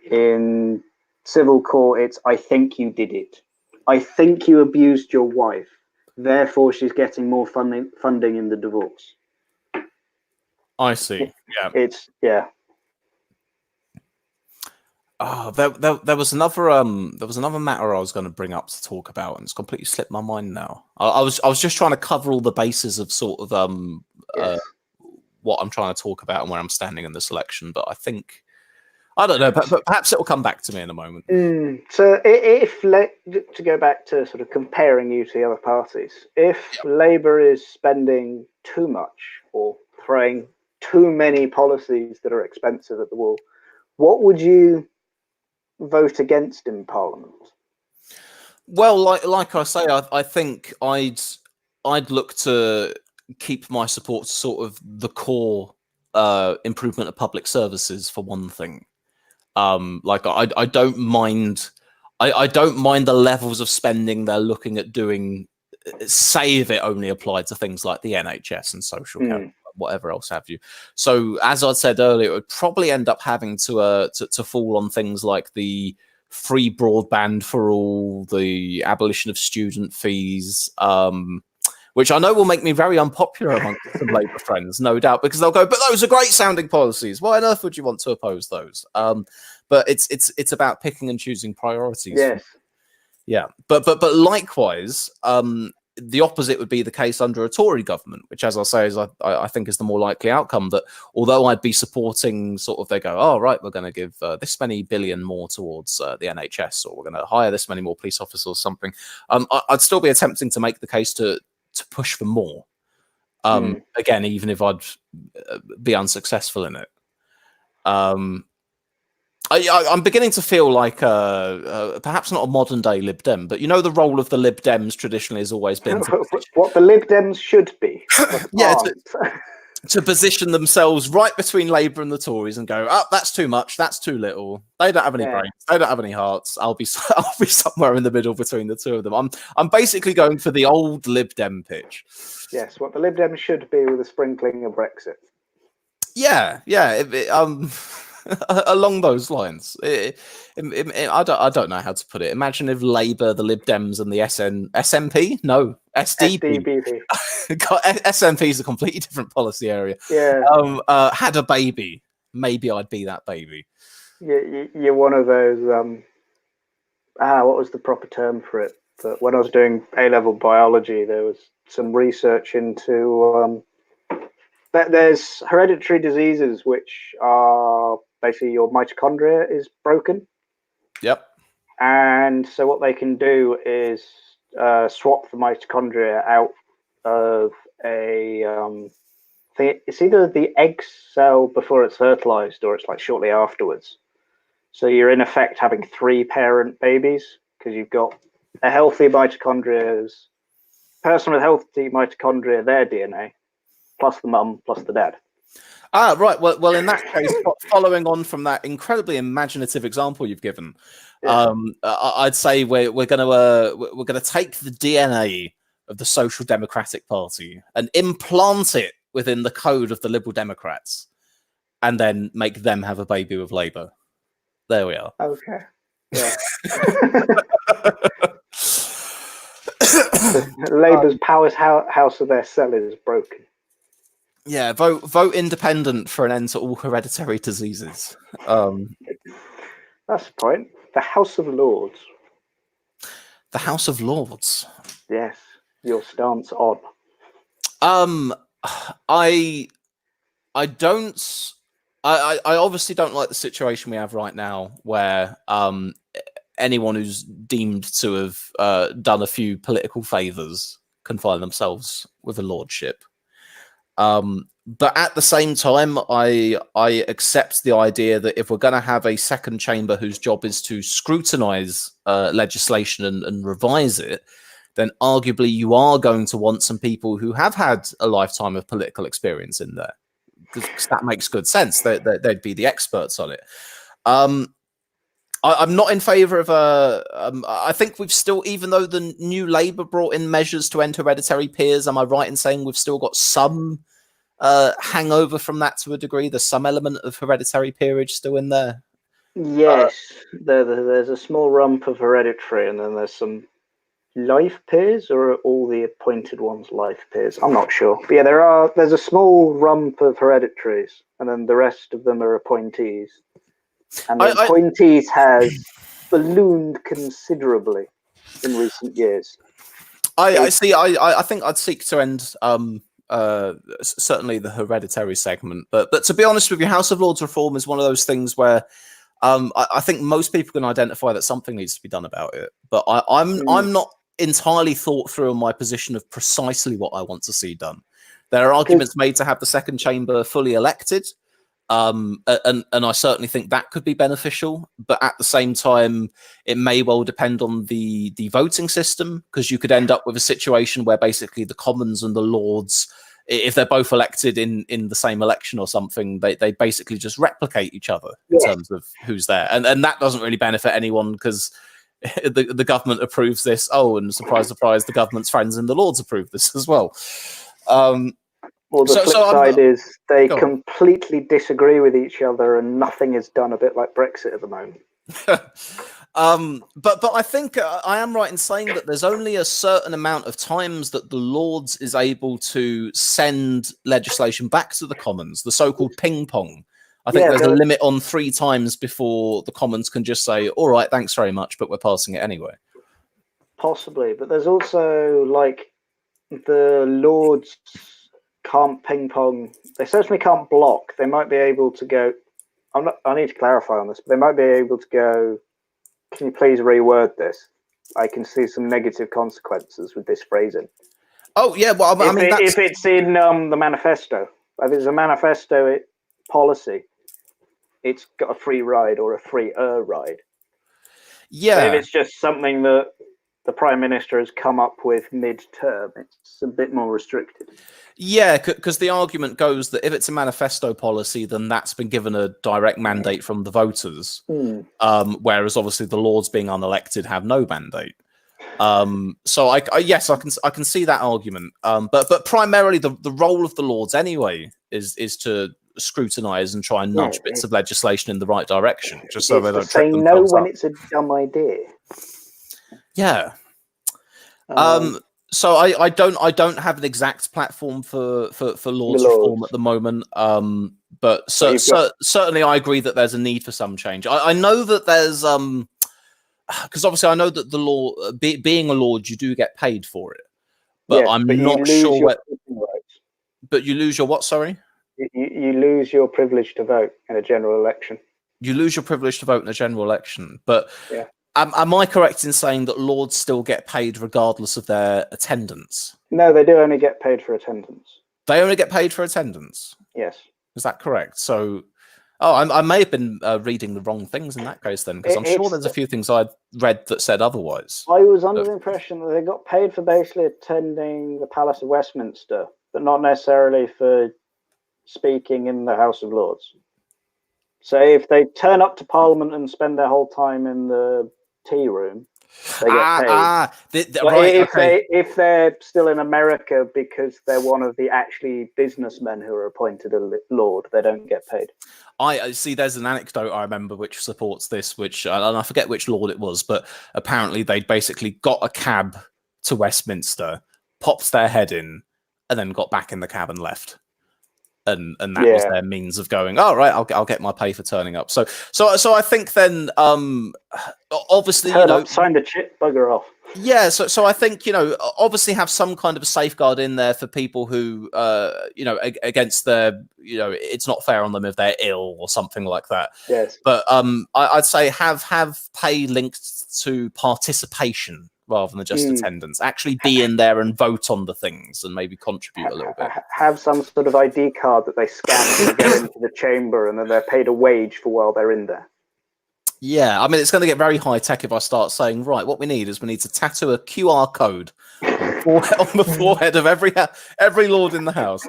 In civil court, it's, I think you did it. I think you abused your wife. Therefore, she's getting more funding in the divorce. I see. Yeah. It's, yeah. Oh, there was another matter I was going to bring up to talk about, and it's completely slipped my mind now. I was just trying to cover all the bases of sort of Yes. what I'm trying to talk about and where I'm standing in this election, but I think I don't know, but perhaps it will come back to me in a moment. So if to go back to sort of comparing you to the other parties, if Labour is spending too much or throwing too many policies that are expensive at the wall, what would you vote against in Parliament? Well, like I say, I think I'd look to keep my support to sort of the core improvement of public services for one thing. Like I don't mind. I don't mind the levels of spending they're looking at doing. Say if it only applied to things like the NHS and social care, whatever else have you. So as I said earlier, it would probably end up having to fall on things like the free broadband for all, the abolition of student fees, which I know will make me very unpopular amongst some Labour friends, no doubt, because they'll go, but those are great sounding policies. Why on earth would you want to oppose those? But it's about picking and choosing priorities. Yes. Yeah. But likewise, the opposite would be the case under a Tory government, which, as I say, is I think is the more likely outcome. That although I'd be supporting sort of, they go, oh, right, we're going to give this many billion more towards the NHS, or we're going to hire this many more police officers or something, I'd still be attempting to make the case to push for more. Again, even if I'd be unsuccessful in it. I'm beginning to feel like perhaps not a modern day Lib Dem, but you know the role of the Lib Dems traditionally has always been what the Lib Dems should be. Yeah, to position themselves right between Labour and the Tories and go, oh, that's too much, that's too little. They don't have any brains, they don't have any hearts. I'll be somewhere in the middle between the two of them. I'm basically going for the old Lib Dem pitch. Yes, what the Lib Dems should be with a sprinkling of Brexit. Yeah. Along those lines. I don't know how to put it. Imagine if Labour, the Lib Dems, and the SNP? No, SDB. SNP is a completely different policy area. Yeah. Had a baby. Maybe I'd be that baby. You're one of those. What was the proper term for it? But when I was doing A-level biology, there was some research into that there's hereditary diseases which are basically your mitochondria is broken. Yep. And so what they can do is swap the mitochondria out of a thing. It's either the egg cell before it's fertilized or it's like shortly afterwards. So you're in effect having 3 parent babies because you've got a healthy mitochondria's person with healthy mitochondria, their DNA, plus the mum, plus the dad. Right. Well, in that case, following on from that incredibly imaginative example you've given, I'd say we're going to take the DNA of the Social Democratic Party and implant it within the code of the Liberal Democrats, and then make them have a baby with Labour. There we are. Okay. Yeah. Labour's powerhouse of their cell is broken. Yeah, vote independent for an end to all hereditary diseases. That's the point. The House of Lords. The House of Lords. Yes, your stance on. I obviously don't like the situation we have right now, where anyone who's deemed to have done a few political favours can find themselves with a lordship. But at the same time, I accept the idea that if we're going to have a second chamber whose job is to scrutinise legislation and revise it, then arguably you are going to want some people who have had a lifetime of political experience in there, because that makes good sense. They'd be the experts on it. I'm not in favour of I think we've still, even though the New Labour brought in measures to end hereditary peers, am I right in saying we've still got some hangover from that to a degree? There's some element of hereditary peerage still in there. Yes, there's a small rump of hereditary, and then there's some life peers, or are all the appointed ones life peers? I'm not sure. But yeah, there's a small rump of hereditaries, and then the rest of them are appointees. And the appointees has ballooned considerably in recent years. I see. I think I'd seek to end certainly the hereditary segment, but to be honest with you, House of Lords reform is one of those things where I think most people can identify that something needs to be done about it. But I'm not entirely thought through on my position of precisely what I want to see done. There are arguments made to have the second chamber fully elected. And I certainly think that could be beneficial, but at the same time, it may well depend on the voting system, because you could end up with a situation where basically the Commons and the Lords, if they're both elected in the same election or something, they basically just replicate each other in terms of who's there, and that doesn't really benefit anyone, because the government approves this. Oh, and surprise, surprise, the government's friends in the Lords approve this as well. Well, the flip side is they completely disagree with each other, and nothing is done, a bit like Brexit at the moment. But I think I am right in saying that there's only a certain amount of times that the Lords is able to send legislation back to the Commons, the so-called ping pong. I think there's a limit on 3 times before the Commons can just say, all right, thanks very much, but we're passing it anyway. Possibly, but there's also, like, the Lords can't ping pong. They certainly can't block. They might be able to go. I need to clarify on this, but they might be able to go, can you please reword this? I can see some negative consequences with this phrasing. Oh yeah, well, I mean, if it's in the manifesto, if it's a manifesto policy, it's got a free ride or a freer ride. Yeah. But if it's just something that the Prime Minister has come up with mid-term, it's a bit more restricted. Yeah, because the argument goes that if it's a manifesto policy, then that's been given a direct mandate from the voters, whereas obviously the Lords, being unelected, have no mandate. So yes, I can see that argument. But primarily the role of the Lords anyway is to scrutinise and try and nudge bits of legislation in the right direction, just so they don't trip themselves up. When it's a dumb idea. Yeah. So I don't have an exact platform for Lords reform at the moment. But certainly I agree that there's a need for some change. I know that there's because obviously I know that the law, being a Lord, you do get paid for it. But I'm not sure what. But you lose your what? Sorry. You lose your privilege to vote in a general election. You lose your privilege to vote in a general election, but am I correct in saying that Lords still get paid regardless of their attendance? No, they do only get paid for attendance. They only get paid for attendance? Yes. Is that correct? So, I may have been reading the wrong things in that case then, because I'm sure there's a few things I'd read that said otherwise. I was under the impression that they got paid for basically attending the Palace of Westminster, but not necessarily for speaking in the House of Lords. So if they turn up to Parliament and spend their whole time in the tea room, they get paid. If they're still in America because they're one of the actually businessmen who are appointed a Lord, they don't get paid. I see. There's an anecdote I remember which supports this, and I forget which Lord it was, but apparently they'd basically got a cab to Westminster, popped their head in, and then got back in the cab and left. And that was their means of going, oh, right, I'll get my pay for turning up. So I think then, obviously, sign the chip, bugger off. Yeah, so I think, obviously have some kind of a safeguard in there for people who, against their, it's not fair on them if they're ill or something like that. Yes. But I'd say have pay linked to participation rather than just attendance. Actually be in there and vote on the things and maybe contribute a little bit. Have some sort of ID card that they scan to get into the chamber, and then they're paid a wage for while they're in there. Yeah, I mean, it's going to get very high tech if I start saying, right, what we need to tattoo a QR code on the forehead of every Lord in the house.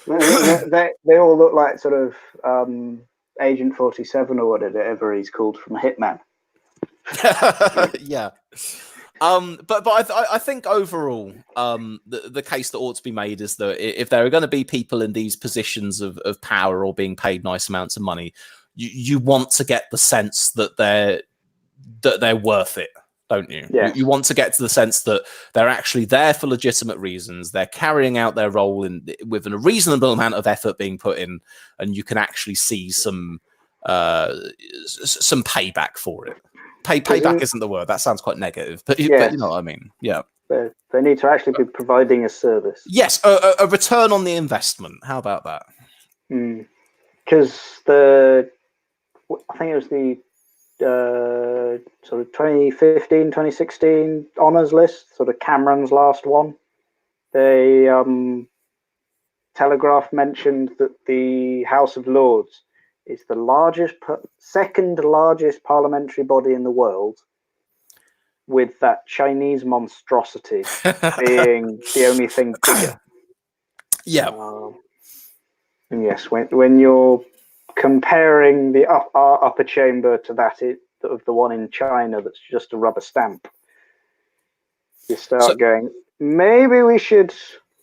They all look like sort of Agent 47 or whatever he's called from Hitman. Yeah. But I think overall, the case that ought to be made is that if there are going to be people in these positions of power or being paid nice amounts of money, you want to get the sense that they're worth it, don't you? Yes. You want to get to the sense that they're actually there for legitimate reasons. They're carrying out their role with a reasonable amount of effort being put in, and you can actually see some payback for it. Payback isn't the word. That sounds quite negative, but you know what I mean. Yeah. They need to actually be providing a service. Yes, a return on the investment. How about that? Because I think it was the sort of 2015, 2016 honours list, sort of Cameron's last one. They Telegraph mentioned that the House of Lords is the second largest parliamentary body in the world, with that Chinese monstrosity being the only thing bigger. Yeah. And yes, when you're comparing the our upper chamber to that of the one in China that's just a rubber stamp, you start going, maybe we should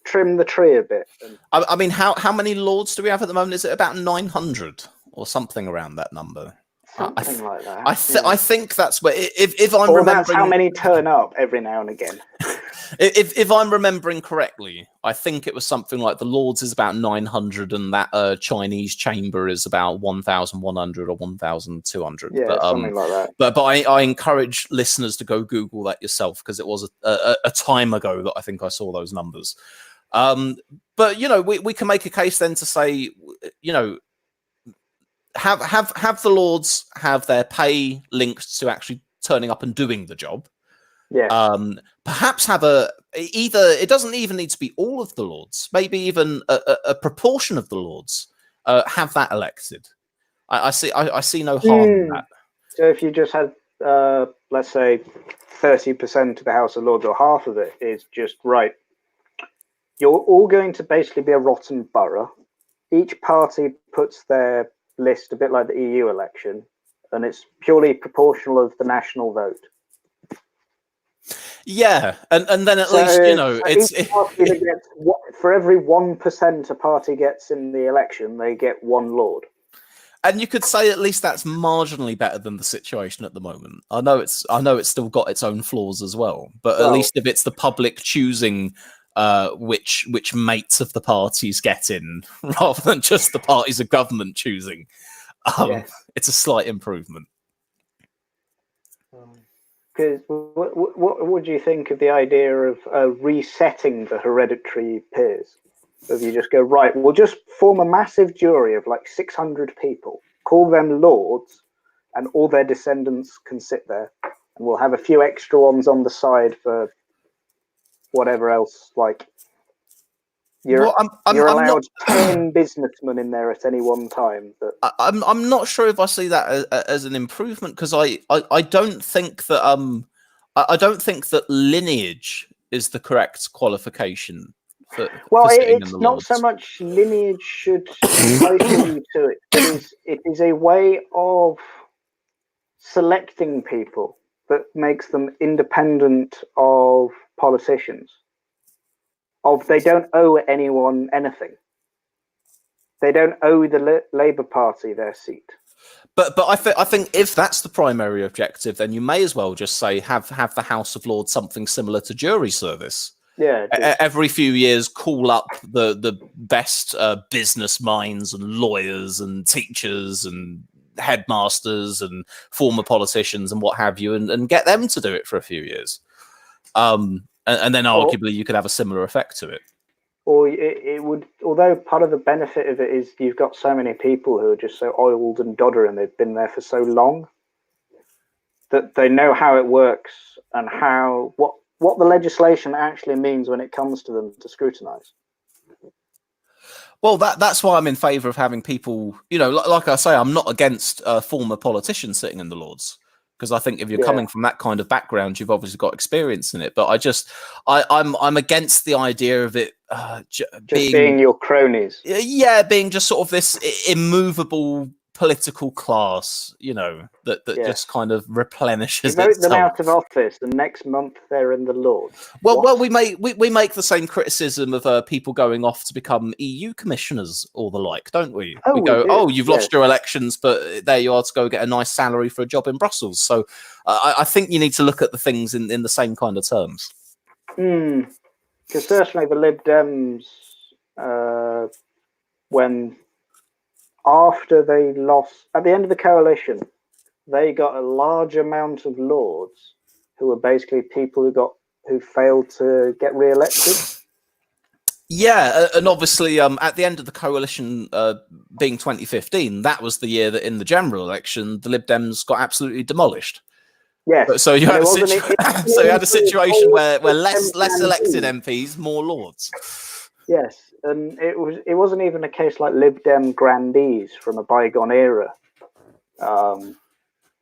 trim the tree a bit. I mean, how many lords do we have at the moment? Is it about 900 or something around that number? Something like that. I think that's where, if I'm or remembering, that's how many turn up every now and again. if I'm remembering correctly, I think it was something like the Lords is about 900 and that Chinese chamber is about 1,100 or 1,200. Yeah, but, something like that. But I encourage listeners to go Google that yourself, because it was a time ago that I think I saw those numbers. But you know, we can make a case then to say, you know, have the Lords have their pay linked to actually turning up and doing the job. Yeah. Perhaps have either it doesn't even need to be all of the Lords, maybe even a proportion of the Lords have that elected. I see no harm in that. So if you just had let's say 30% of the House of Lords, or half of it is just right, you're all going to basically be a rotten borough. Each party puts their list a bit like the EU election, and it's purely proportional of the national vote. Yeah, and then at least, you know, for every 1% a party gets in the election, they get one lord. And you could say at least that's marginally better than the situation at the moment. I know it's still got its own flaws as well, but at least if it's the public choosing which mates of the parties get in, rather than just the parties of government choosing, it's a slight improvement. Because what would you think of the idea of resetting the hereditary peers? If you just go, right, we'll just form a massive jury of like 600 people, call them lords, and all their descendants can sit there, and we'll have a few extra ones on the side for whatever else. Like you're allowed 10 businessmen in there at any one time. But I'm not sure if I see that as an improvement, because I don't think that I don't think that lineage is the correct qualification. It's not so much lineage should entitle you to it, but it is a way of selecting people that makes them independent of politicians. They don't owe anyone anything. They don't owe the Labour Party their seat. But I think if that's the primary objective, then you may as well just say have the House of Lords something similar to jury service. Yeah. Every few years, call up the best business minds and lawyers and teachers and headmasters and former politicians and what have you, and get them to do it for a few years. And then arguably you could have a similar effect to it. Or it would, although part of the benefit of it is you've got so many people who are just so oiled and doddering, they've been there for so long that they know how it works and what the legislation actually means when it comes to them to scrutinise. Well, that's why I'm in favour of having people, you know, like I say, I'm not against former politicians sitting in the Lords, because I think if you're coming from that kind of background, you've obviously got experience in it. But I'm against the idea of it being your cronies. Yeah, being just sort of this immovable political class, that Yes. just kind of replenishes You vote them itself. out of office, and next month they're in the Lords. Well, we make the same criticism of people going off to become EU commissioners or the like, don't we? Oh, we go, we do. oh, you've lost your elections, but there you are to go get a nice salary for a job in Brussels. So I think you need to look at the things in the same kind of terms. Because certainly the Lib Dems, when after they lost at the end of the coalition, they got a large amount of Lords who were basically people who failed to get re-elected. Yeah, and obviously, at the end of the coalition being 2015, that was the year that in the general election, the Lib Dems got absolutely demolished. Yes. So you had a situation where less elected MPs, more Lords. Yes, and it wasn't even a case like Lib Dem grandees from a bygone era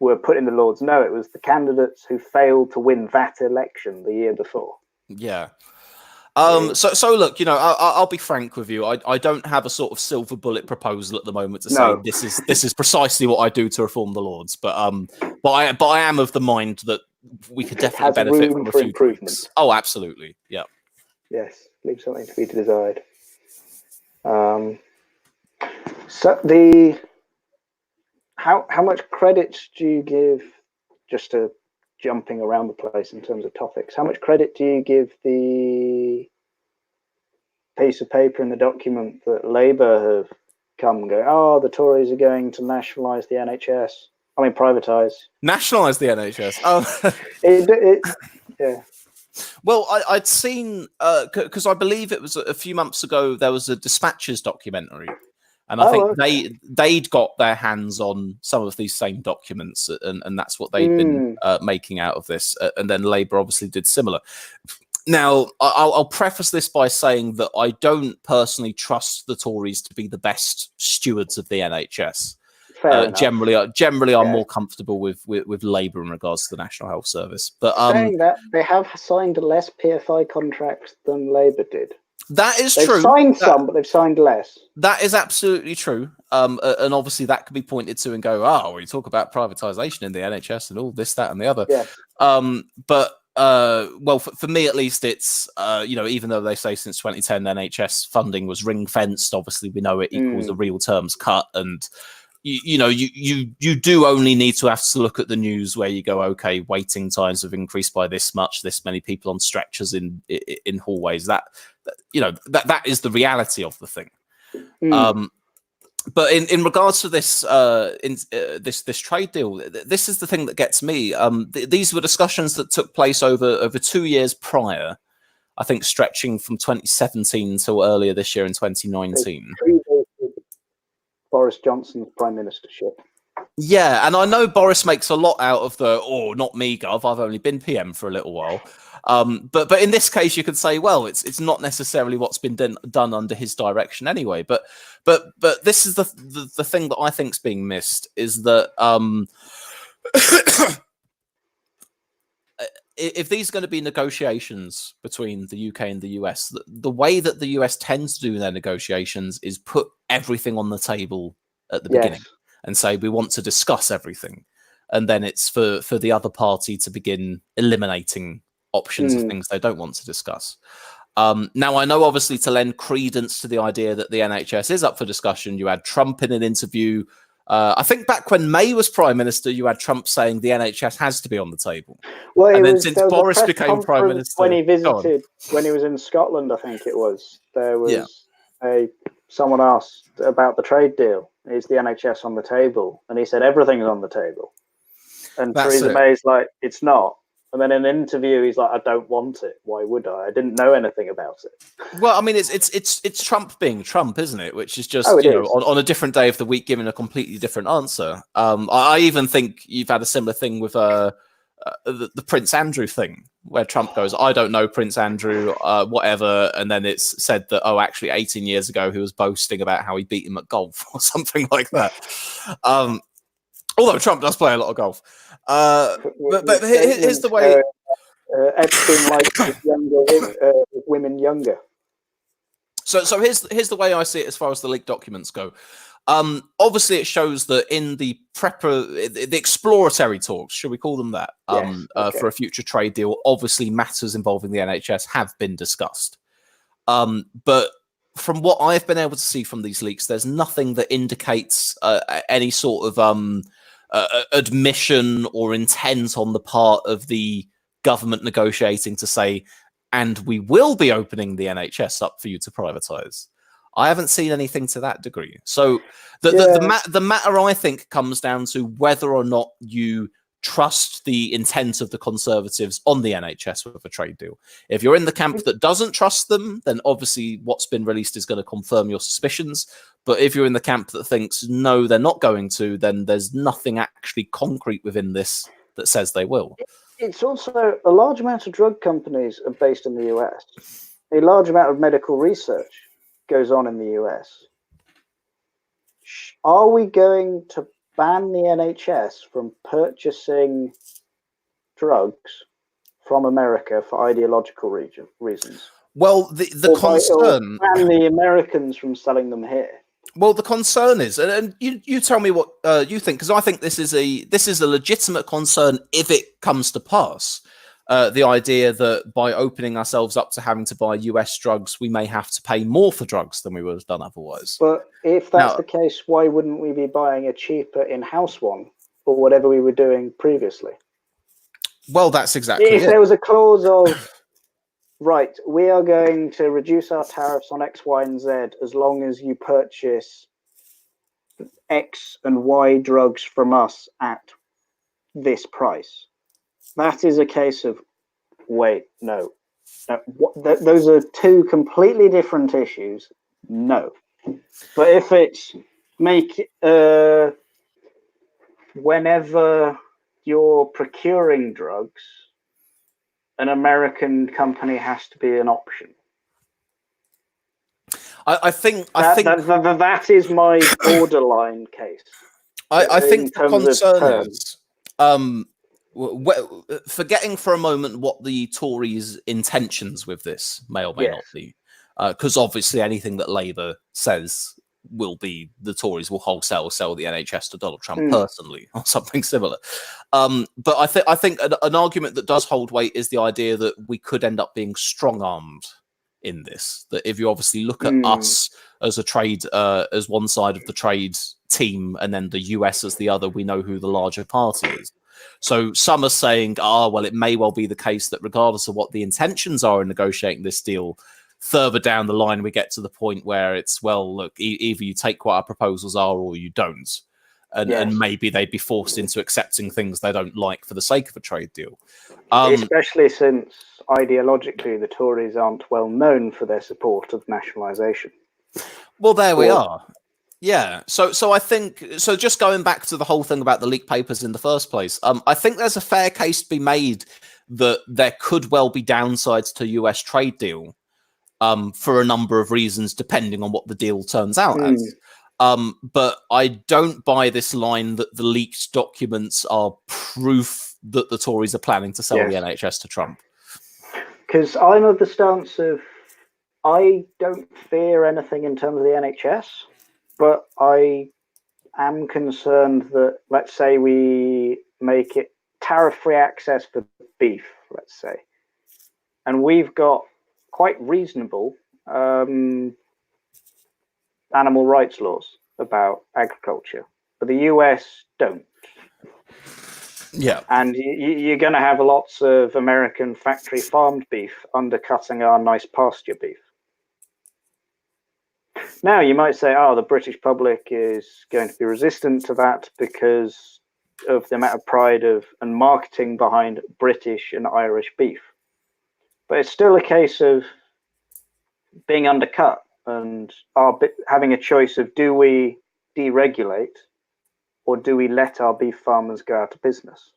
were put in the Lords. No, it was the candidates who failed to win that election the year before. Yeah. So look, I'll be frank with you. I don't have a sort of silver bullet proposal at the moment to say this is precisely what I do to reform the Lords. But I am of the mind that we could definitely benefit from a few improvements. Oh, absolutely. Yeah. Yes, leave something to be desired. How much credit do you give, just to jumping around the place in terms of topics, how much credit do you give the piece of paper in the document that Labour have come and go, oh, the Tories are going to nationalise the NHS? I mean, privatise. Nationalise the NHS? Oh. Yeah. Well, I'd seen, because I believe it was a few months ago, there was a Dispatches documentary. And I think they'd got their hands on some of these same documents, and that's what they'd been making out of this. And then Labour obviously did similar. Now, I'll preface this by saying that I don't personally trust the Tories to be the best stewards of the NHS. Generally, I'm more comfortable with Labour in regards to the National Health Service. But saying that, they have signed less PFI contracts than Labour did. That is true. They've signed some, but they've signed less. That is absolutely true. And obviously that can be pointed to and go, oh, we talk about privatisation in the NHS and all this, that, and the other. Yeah. Well, for me at least, it's even though they say since 2010 NHS funding was ring fenced, obviously we know it equals a real terms cut, and you do only need to have to look at the news where you go, okay, waiting times have increased by this much, this many people on stretchers in hallways. That is the reality of the thing. But in regards to this this trade deal, this is the thing that gets me. These were discussions that took place over 2 years prior, I think, stretching from 2017 till earlier this year in 2019. Boris Johnson's prime ministership. Yeah, and I know Boris makes a lot out of not me, Gov. I've only been PM for a little while. But in this case, you could say, well, it's not necessarily what's been done under his direction anyway. But this is the thing that I think's being missed is that if these are going to be negotiations between the UK and the US, the way that the US tends to do their negotiations is put everything on the table at the beginning and say, we want to discuss everything. And then it's for the other party to begin eliminating options of things they don't want to discuss. Now, I know, obviously, to lend credence to the idea that the NHS is up for discussion, you had Trump in an interview. I think back when May was Prime Minister, you had Trump saying the NHS has to be on the table. Well, and then since Boris became Prime Minister... When he visited, when he was in Scotland, I think it was, there was someone asked about the trade deal. Is the NHS on the table? And he said, everything's on the table. And Theresa May's like, it's not. And then in an interview, he's like, I don't want it. Why would I? I didn't know anything about it. Well, I mean, it's Trump being Trump, isn't it? Which is just, on a different day of the week, giving a completely different answer. I even think you've had a similar thing with the Prince Andrew thing, where Trump goes, I don't know Prince Andrew, whatever. And then it's said that, oh, actually 18 years ago, he was boasting about how he beat him at golf or something like that. Although Trump does play a lot of golf. But here's the way... Epstein likes women younger. So here's the way I see it as far as the leaked documents go. Obviously, it shows that in the exploratory talks, should we call them that, Yes, okay. for a future trade deal, obviously matters involving the NHS have been discussed. But from what I've been able to see from these leaks, there's nothing that indicates any sort of admission or intent on the part of the government negotiating to say, and we will be opening the NHS up for you to privatise. I haven't seen anything to that degree. So the matter, I think, comes down to whether or not you trust the intent of the Conservatives on the NHS with a trade deal. If you're in the camp that doesn't trust them, then obviously what's been released is going to confirm your suspicions. But if you're in the camp that thinks, no, they're not going to, then there's nothing actually concrete within this that says they will. It's also a large amount of drug companies are based in the US. A large amount of medical research goes on in the US. Are we going to ban the NHS from purchasing drugs from America for ideological reasons? Well, the concern... Or ban the Americans from selling them here? Well, the concern is, and you tell me what you think, because I think this is a legitimate concern if it comes to pass. The idea that by opening ourselves up to having to buy US drugs, we may have to pay more for drugs than we would have done otherwise. But if that's the case, why wouldn't we be buying a cheaper in-house one for whatever we were doing previously? Well, that's exactly if it. There was a clause of, right, we are going to reduce our tariffs on X, Y, and Z as long as you purchase X and Y drugs from us at this price. That is a case of, wait, no. Those are two completely different issues. No. But if it's whenever you're procuring drugs, an American company has to be an option. I think that is my borderline case. I think the concern is, forgetting for a moment what the Tories' intentions with this may or may not be, because obviously anything that Labour says will be the Tories will wholesale sell the NHS to Donald Trump personally or something similar. But I think an argument that does hold weight is the idea that we could end up being strong-armed in this. That if you obviously look at us as a trade, as one side of the trade team, and then the US as the other, we know who the larger party is. So some are saying, well, it may well be the case that regardless of what the intentions are in negotiating this deal, further down the line, we get to the point where it's, well, look, either you take what our proposals are or you don't. And maybe they'd be forced into accepting things they don't like for the sake of a trade deal. Especially since ideologically the Tories aren't well known for their support of nationalisation. Well, there we are. Yeah. So I think, so just going back to the whole thing about the leak papers in the first place, I think there's a fair case to be made that there could well be downsides to a US trade deal for a number of reasons, depending on what the deal turns out as. But I don't buy this line that the leaked documents are proof that the Tories are planning to sell the NHS to Trump. Because I'm of the stance of, I don't fear anything in terms of the NHS, but I am concerned that, let's say we make it tariff-free access for beef, let's say, and we've got quite reasonable animal rights laws about agriculture, but the US don't. Yeah. And you're going to have lots of American factory farmed beef undercutting our nice pasture beef. Now, you might say, the British public is going to be resistant to that because of the amount of pride and marketing behind British and Irish beef. But it's still a case of being undercut and having a choice of, do we deregulate or do we let our beef farmers go out of business?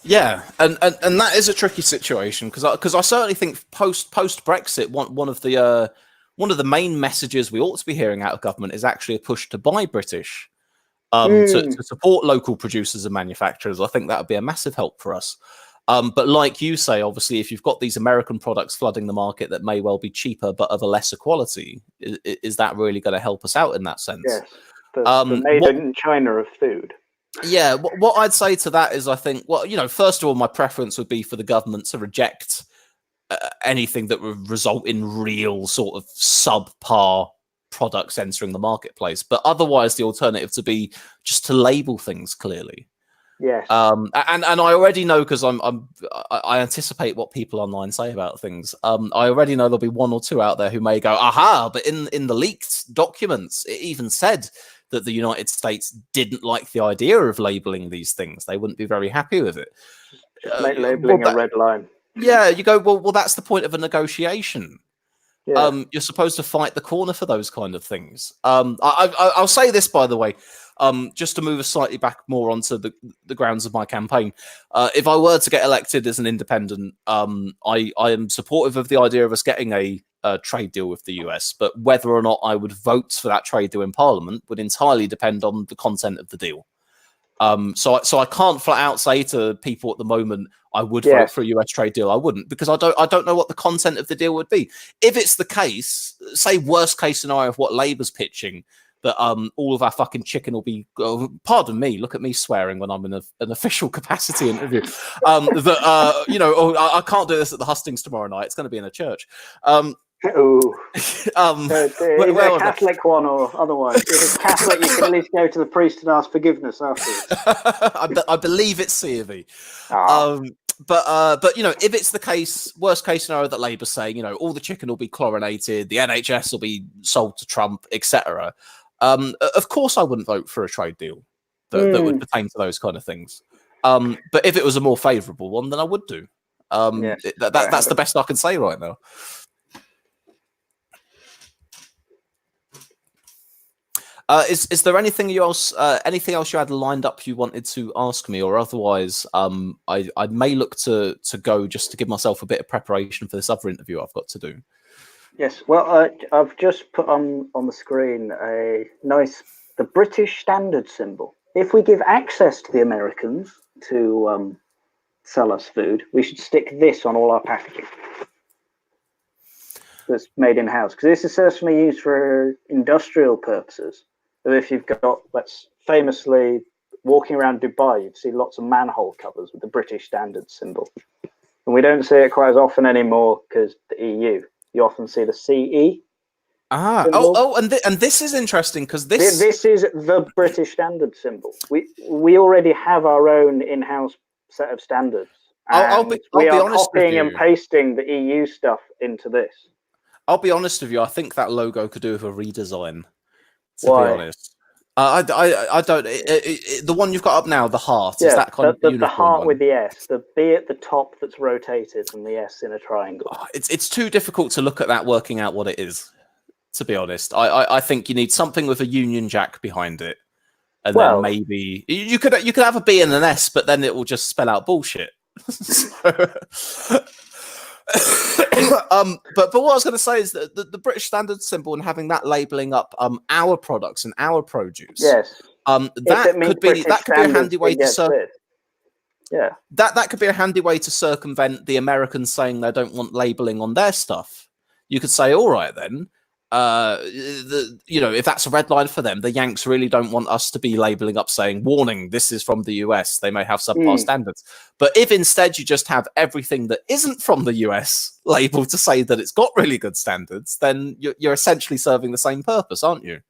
Yeah, and that is a tricky situation because I certainly think post Brexit, one of the main messages we ought to be hearing out of government is actually a push to buy British, to support local producers and manufacturers. I think that would be a massive help for us. But like you say, obviously, if you've got these American products flooding the market that may well be cheaper but of a lesser quality, is that really going to help us out in that sense? Yes, the made in China of food. Yeah, what I'd say to that is, I think, well, first of all, my preference would be for the government to reject anything that would result in real sort of subpar products entering the marketplace. But otherwise, the alternative to be just to label things clearly. Yes. And I already know, because I anticipate what people online say about things. I already know there'll be one or two out there who may go, aha, but in the leaked documents, it even said that the United States didn't like the idea of labeling these things. They wouldn't be very happy with it. Just make labeling a red line. Yeah, you go, well, that's the point of a negotiation. Yeah. You're supposed to fight the corner for those kind of things. I'll say this, by the way, just to move us slightly back more onto the grounds of my campaign. If I were to get elected as an independent, I am supportive of the idea of us getting a trade deal with the US, but whether or not I would vote for that trade deal in Parliament would entirely depend on the content of the deal. So I can't flat out say to people at the moment I would vote for a US trade deal. I wouldn't, because I don't know what the content of the deal would be. If it's the case, say worst case scenario of what Labour's pitching, that all of our fucking chicken will be, pardon me, look at me swearing when I'm in an official capacity interview. I can't do this at the hustings tomorrow night. It's going to be in a church. Is it a Catholic one or otherwise? If it's Catholic, you can at least go to the priest and ask forgiveness afterwards. I believe it's C of E. But if it's the case, worst case scenario that Labour's saying, all the chicken will be chlorinated, the NHS will be sold to Trump, etc. Of course, I wouldn't vote for a trade deal that would pertain to those kind of things. But if it was a more favourable one, then I would do. That's the best I can say right now. Is there anything else you had lined up you wanted to ask me, or otherwise I may look to go just to give myself a bit of preparation for this other interview I've got to do? Yes, well, I've just put on the screen the British standard symbol. If we give access to the Americans to sell us food, we should stick this on all our packaging. That's made in-house, because this is certainly used for industrial purposes. So if you've got, let's famously, walking around Dubai, you'd see lots of manhole covers with the British standard symbol. And we don't see it quite as often anymore because the EU. You often see the CE. Symbol. And this is interesting, because this is the British standard symbol. We already have our own in-house set of standards. I'll be honest with you. Copying and pasting the EU stuff into this. I'll be honest with you. I think that logo could do with a redesign. To Why? be honest, I don't. The one you've got up now, the heart, is that kind of the heart one? With the S, the B at the top that's rotated, and the S in a triangle. It's too difficult to look at that, working out what it is. To be honest, I think you need something with a Union Jack behind it, and then maybe you could have a B and an S, but then it will just spell out bullshit. But what I was going to say is that the British standard symbol and having that labeling up our products and our produce, that could be a handy way to that could be a handy way to circumvent the Americans saying they don't want labeling on their stuff. You could say, all right then, if that's a red line for them, the Yanks really don't want us to be labeling up saying, warning, this is from the US, they may have subpar standards. But if instead you just have everything that isn't from the US labeled to say that it's got really good standards, then you're essentially serving the same purpose, aren't you?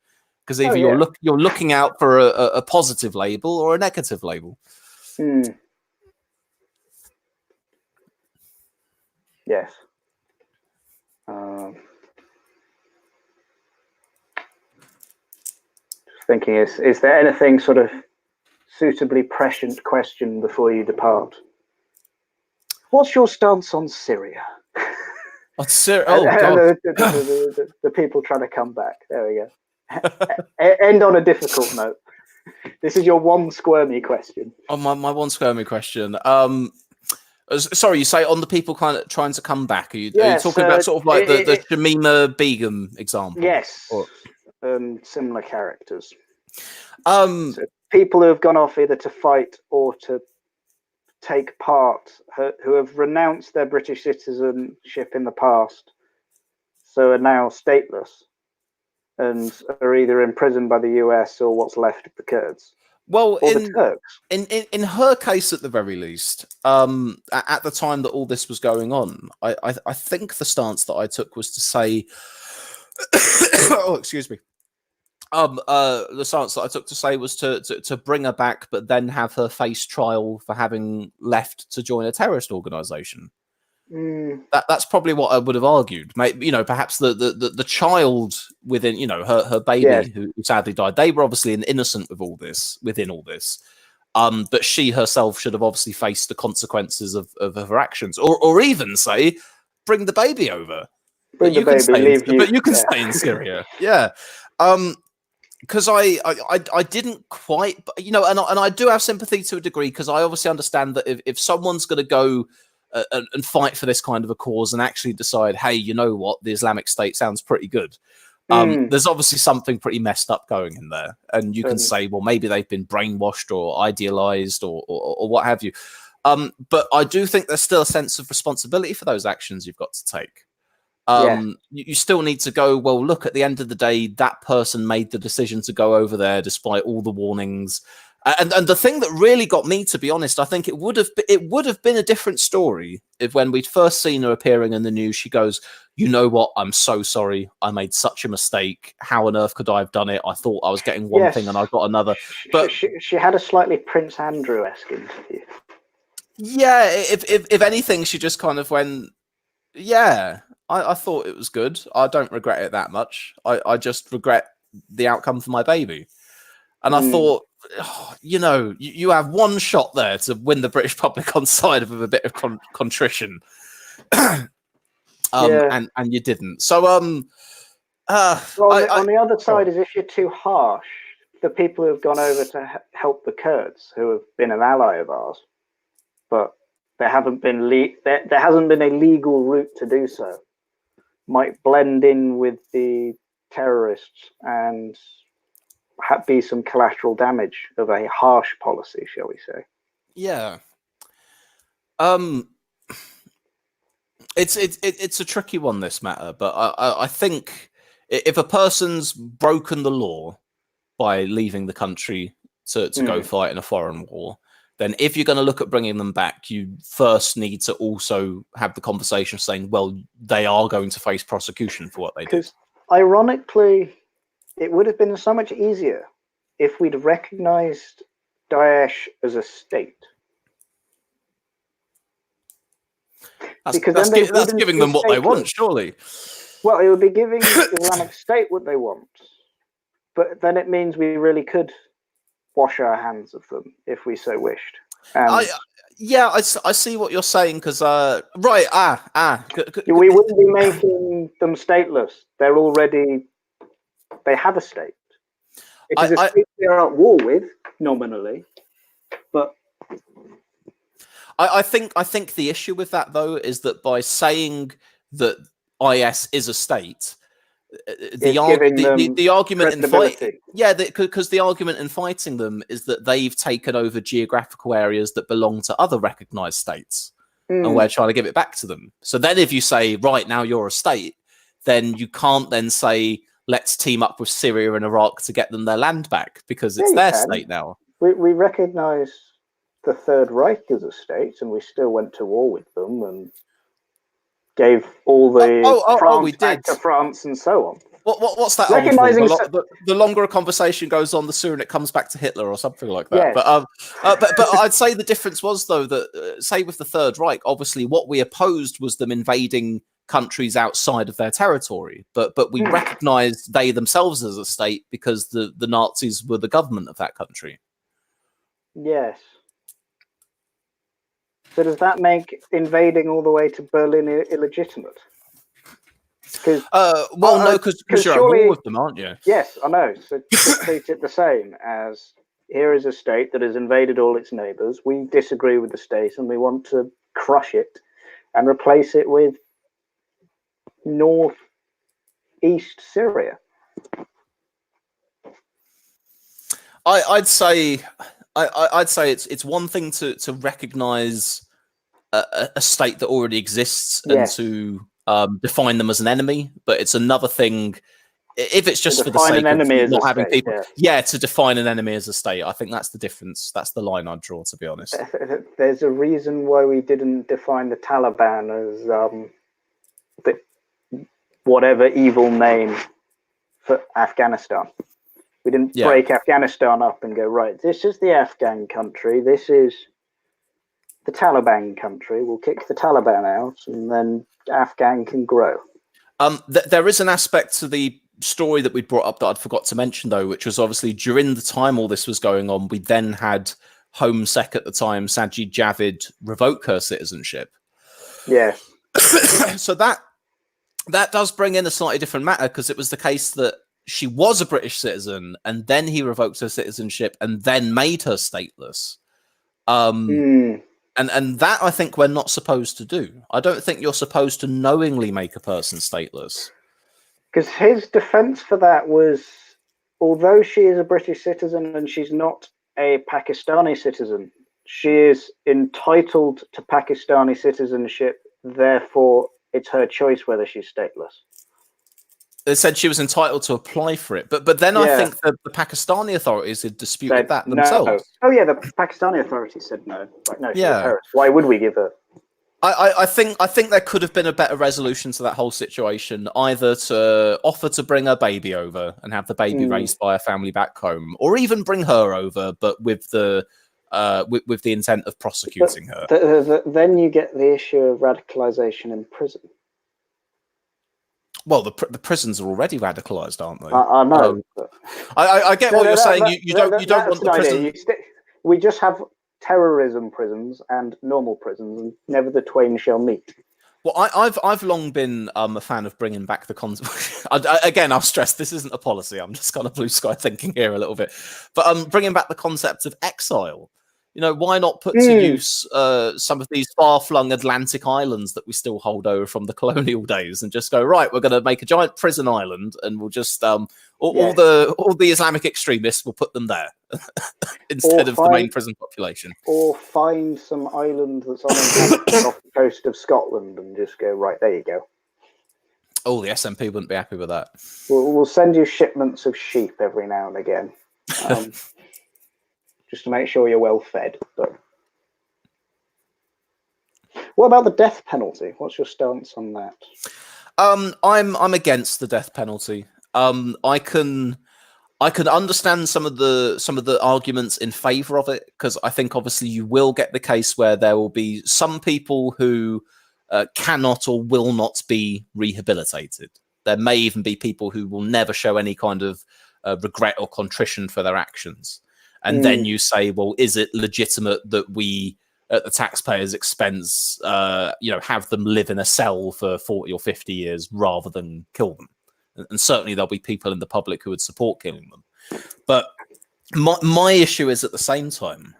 Because either you're looking out for a positive label or a negative label. Yes. Thinking, is there anything sort of suitably prescient question before you depart? What's your stance on Syria? God. The people trying to come back. There we go. End on a difficult note. This is your one squirmy question. Oh, my one squirmy question. Sorry, you say on the people kind of trying to come back. Are you talking about sort of like the Shamima Begum example? Yes. Similar characters. So people who have gone off either to fight or to take part, who have renounced their British citizenship in the past, so are now stateless and are either imprisoned by the US or what's left of the Kurds. Well, or the Turks. In her case, at the very least, at the time that all this was going on, I think the stance that I took was to say, oh, excuse me. The stance that I took to say was to bring her back, but then have her face trial for having left to join a terrorist organization. That's probably what I would have argued. Maybe, perhaps the child within, her baby who sadly died. They were obviously innocent with all this, within all this. But she herself should have obviously faced the consequences of her actions, or even say, bring the baby over. Bring the baby, but you can stay in Syria. Yeah. Because I didn't quite, and I do have sympathy to a degree, because I obviously understand that if someone's going to go and fight for this kind of a cause and actually decide, hey, you know what, the Islamic State sounds pretty good. There's obviously something pretty messed up going in there, and you can say, well, maybe they've been brainwashed or idealized or what have you. But I do think there's still a sense of responsibility for those actions you've got to take. You still need to go, well, look, at the end of the day, that person made the decision to go over there despite all the warnings. And the thing that really got me, to be honest, I think it would have been a different story if, when we'd first seen her appearing in the news, she goes, you know what, I'm so sorry, I made such a mistake. How on earth could I have done it? I thought I was getting one thing and I got another. But she had a slightly Prince Andrew-esque interview. Yeah, if anything, she just kind of went, yeah, I thought it was good. I don't regret it that much. I just regret the outcome for my baby. And I thought, you have one shot there to win the British public on side with a bit of contrition. And you didn't. So, on the other side is, if you're too harsh, the people who have gone over to help the Kurds, who have been an ally of ours, but there hasn't been a legal route to do so, might blend in with the terrorists and be some collateral damage of a harsh policy, shall we say? Yeah. It's a tricky one, this matter, but I think if a person's broken the law by leaving the country to go fight in a foreign war, then if you're going to look at bringing them back, you first need to also have the conversation saying, well, they are going to face prosecution for what they did. Because ironically, it would have been so much easier if we'd recognized Daesh as a state. That's giving them what they want, surely. Well, it would be giving the Islamic State what they want. But then it means we really could wash our hands of them if we so wished. I see what you're saying, because we wouldn't be making them stateless. They have a state. It is a state they're at war with, nominally, but I think the issue with that, though, is that by saying that IS is a state, the argument in fighting, because the argument in fighting them is that they've taken over geographical areas that belong to other recognized states, and we're trying to give it back to them. So then, if you say, right, now you're a state, then you can't then say, let's team up with Syria and Iraq to get them their land back, because it's their state now. We recognize the Third Reich as a state, and we still went to war with them and gave all the back to France and so on. What's that? The longer a conversation goes on, the sooner it comes back to Hitler or something like that. Yes. But I'd say the difference was, though, that say with the Third Reich, obviously what we opposed was them invading countries outside of their territory, but we recognized they themselves as a state because the Nazis were the government of that country. Yes. So does that make invading all the way to Berlin illegitimate? No, because you're at war with them, aren't you? Yes, I know. So treat it the same as, here is a state that has invaded all its neighbours. We disagree with the state and we want to crush it and replace it with northeast Syria. I'd say I'd say it's one thing to recognise a state that already exists and Yes. to define them as an enemy, but it's another thing if it's just for the define sake an of enemy as not a having state, people. Yeah, to define an enemy as a state. I think that's the difference. That's the line I'd draw, to be honest. There's a reason why we didn't define the Taliban as whatever evil name for Afghanistan. We didn't break Afghanistan up and go, right, this is the Afghan country, this is the Taliban country. We'll kick the Taliban out, and then Afghan can grow. There is an aspect to the story that we brought up that I'd forgot to mention, though, which was obviously during the time all this was going on, we then had Home Sec at the time, Sajid Javid, revoke her citizenship. Yes. So that does bring in a slightly different matter, because it was the case that she was a British citizen, and then he revoked her citizenship and then made her stateless. And that, I think, we're not supposed to do. I don't think you're supposed to knowingly make a person stateless. Because his defense for that was, although she is a British citizen and she's not a Pakistani citizen, she is entitled to Pakistani citizenship, therefore it's her choice whether she's stateless. They said she was entitled to apply for it, but then I think the Pakistani authorities had disputed that themselves. No. Oh yeah, the Pakistani authorities said no. Like, no, she's a terrorist. Why would we give her? I think there could have been a better resolution to that whole situation, either to offer to bring her baby over and have the baby raised by a family back home, or even bring her over, but with the intent of prosecuting her. Then you get the issue of radicalization in prison. Well, the prisons are already radicalized, aren't they? I know. I get what you're saying. You don't want the prison. We just have terrorism prisons and normal prisons, and never the twain shall meet. Well, I've long been a fan of bringing back the concept. Again, I'll stress this isn't a policy. I'm just kind of blue sky thinking here a little bit, but bringing back the concept of exile. You know, why not put to use some of these far-flung Atlantic islands that we still hold over from the colonial days, and just go, right, we're going to make a giant prison island, and we'll just all the Islamic extremists, we'll put them there instead of the main prison population. Or find some island that's uninhabited off the coast of Scotland and just go, right, there you go. Oh, the SNP wouldn't be happy with that. We'll send you shipments of sheep every now and again. Just to make sure you're well fed. But what about the death penalty? What's your stance on that? I'm against the death penalty. I can understand some of the arguments in favour of it, because I think obviously you will get the case where there will be some people who cannot or will not be rehabilitated. There may even be people who will never show any kind of regret or contrition for their actions. And then you say, well, is it legitimate that we, at the taxpayer's expense, have them live in a cell for 40 or 50 years rather than kill them? And certainly there'll be people in the public who would support killing them. But my issue is, at the same time,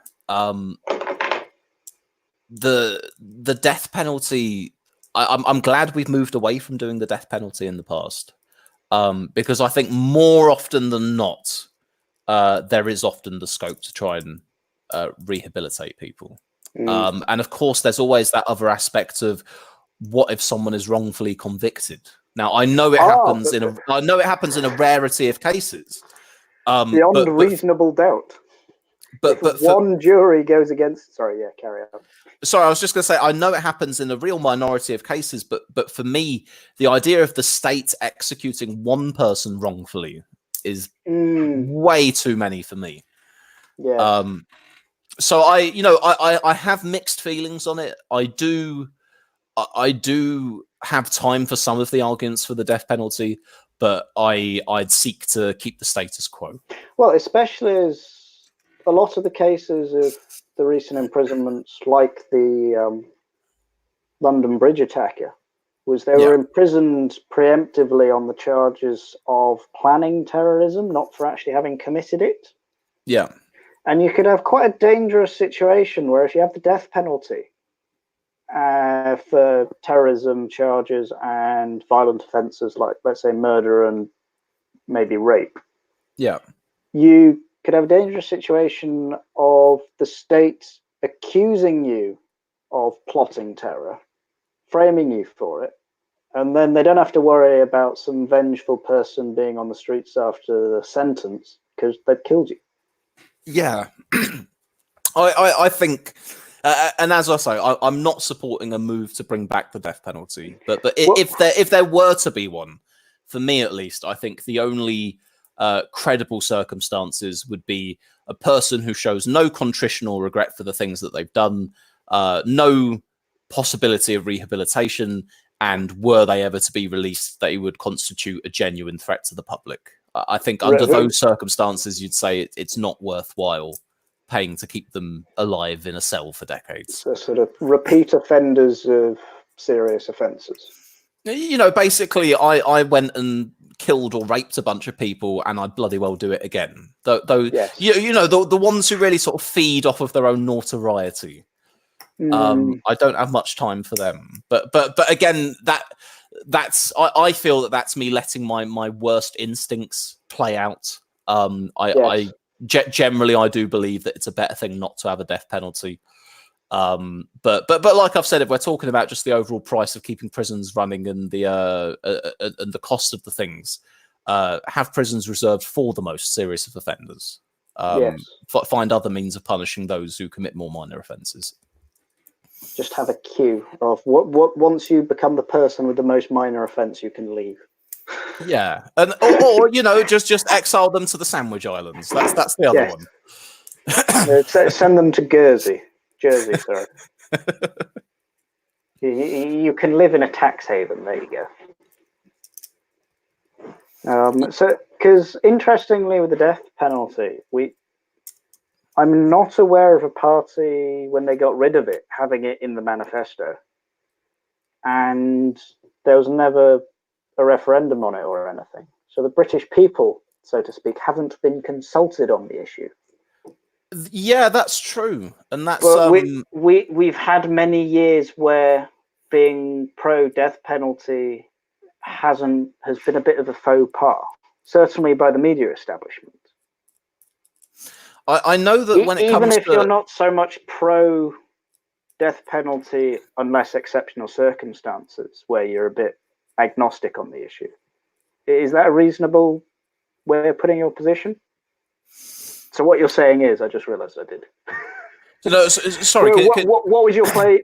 the death penalty. I'm glad we've moved away from doing the death penalty in the past, because I think more often than not, there is often the scope to try and rehabilitate people. And of course, there's always that other aspect of, what if someone is wrongfully convicted? Now, I know it happens in a rarity of cases, beyond reasonable doubt. But one jury goes against. Sorry, yeah, carry on. Sorry, I was just going to say, I know it happens in a real minority of cases, but for me, the idea of the state executing one person wrongfully is way too many for me. Yeah. So I have mixed feelings on it. I do have time for some of the arguments for the death penalty, but I'd seek to keep the status quo. Well, especially as a lot of the cases of the recent imprisonments, like the London Bridge attacker, was they were imprisoned preemptively on the charges of planning terrorism, not for actually having committed it. Yeah. And you could have quite a dangerous situation where, if you have the death penalty for terrorism charges and violent offences like, let's say, murder and maybe rape, yeah, you could have a dangerous situation of the state accusing you of plotting terror, framing you for it, and then they don't have to worry about some vengeful person being on the streets after the sentence because they've killed you. Yeah, I think, and as I say, I'm not supporting a move to bring back the death penalty. But if there were to be one, for me at least, I think the only credible circumstances would be a person who shows no contrition or regret for the things that they've done, no possibility of rehabilitation, and were they ever to be released, they would constitute a genuine threat to the public. I think under those circumstances, you'd say it's not worthwhile paying to keep them alive in a cell for decades. So sort of repeat offenders of serious offences. You know, basically, I went and killed or raped a bunch of people, and I'd bloody well do it again. Though, yes. you know, the ones who really sort of feed off of their own notoriety. I don't have much time for them. But again, I feel that's me letting my worst instincts play out. Generally, I do believe that it's a better thing not to have a death penalty. But like I've said, if we're talking about just the overall price of keeping prisons running and the cost of the things, have prisons reserved for the most serious of offenders. Find other means of punishing those who commit more minor offences. Just have a queue of what once you become the person with the most minor offence, you can leave. Yeah, and or you know, just exile them to the Sandwich Islands. That's the other one. Send them to Jersey, sorry. You can live in a tax haven. There you go. So, because interestingly, with the death penalty, I'm not aware of a party when they got rid of it having it in the manifesto, and there was never a referendum on it or anything. So the British people, so to speak, haven't been consulted on the issue. Yeah, that's true, and that's we've had many years where being pro death penalty has been a bit of a faux pas, certainly by the media establishment. I know that when it comes even if you're not so much pro death penalty, unless exceptional circumstances, where you're a bit agnostic on the issue, is that a reasonable way of putting your position? So what you're saying is, I just realised I did. No, sorry. What was your play?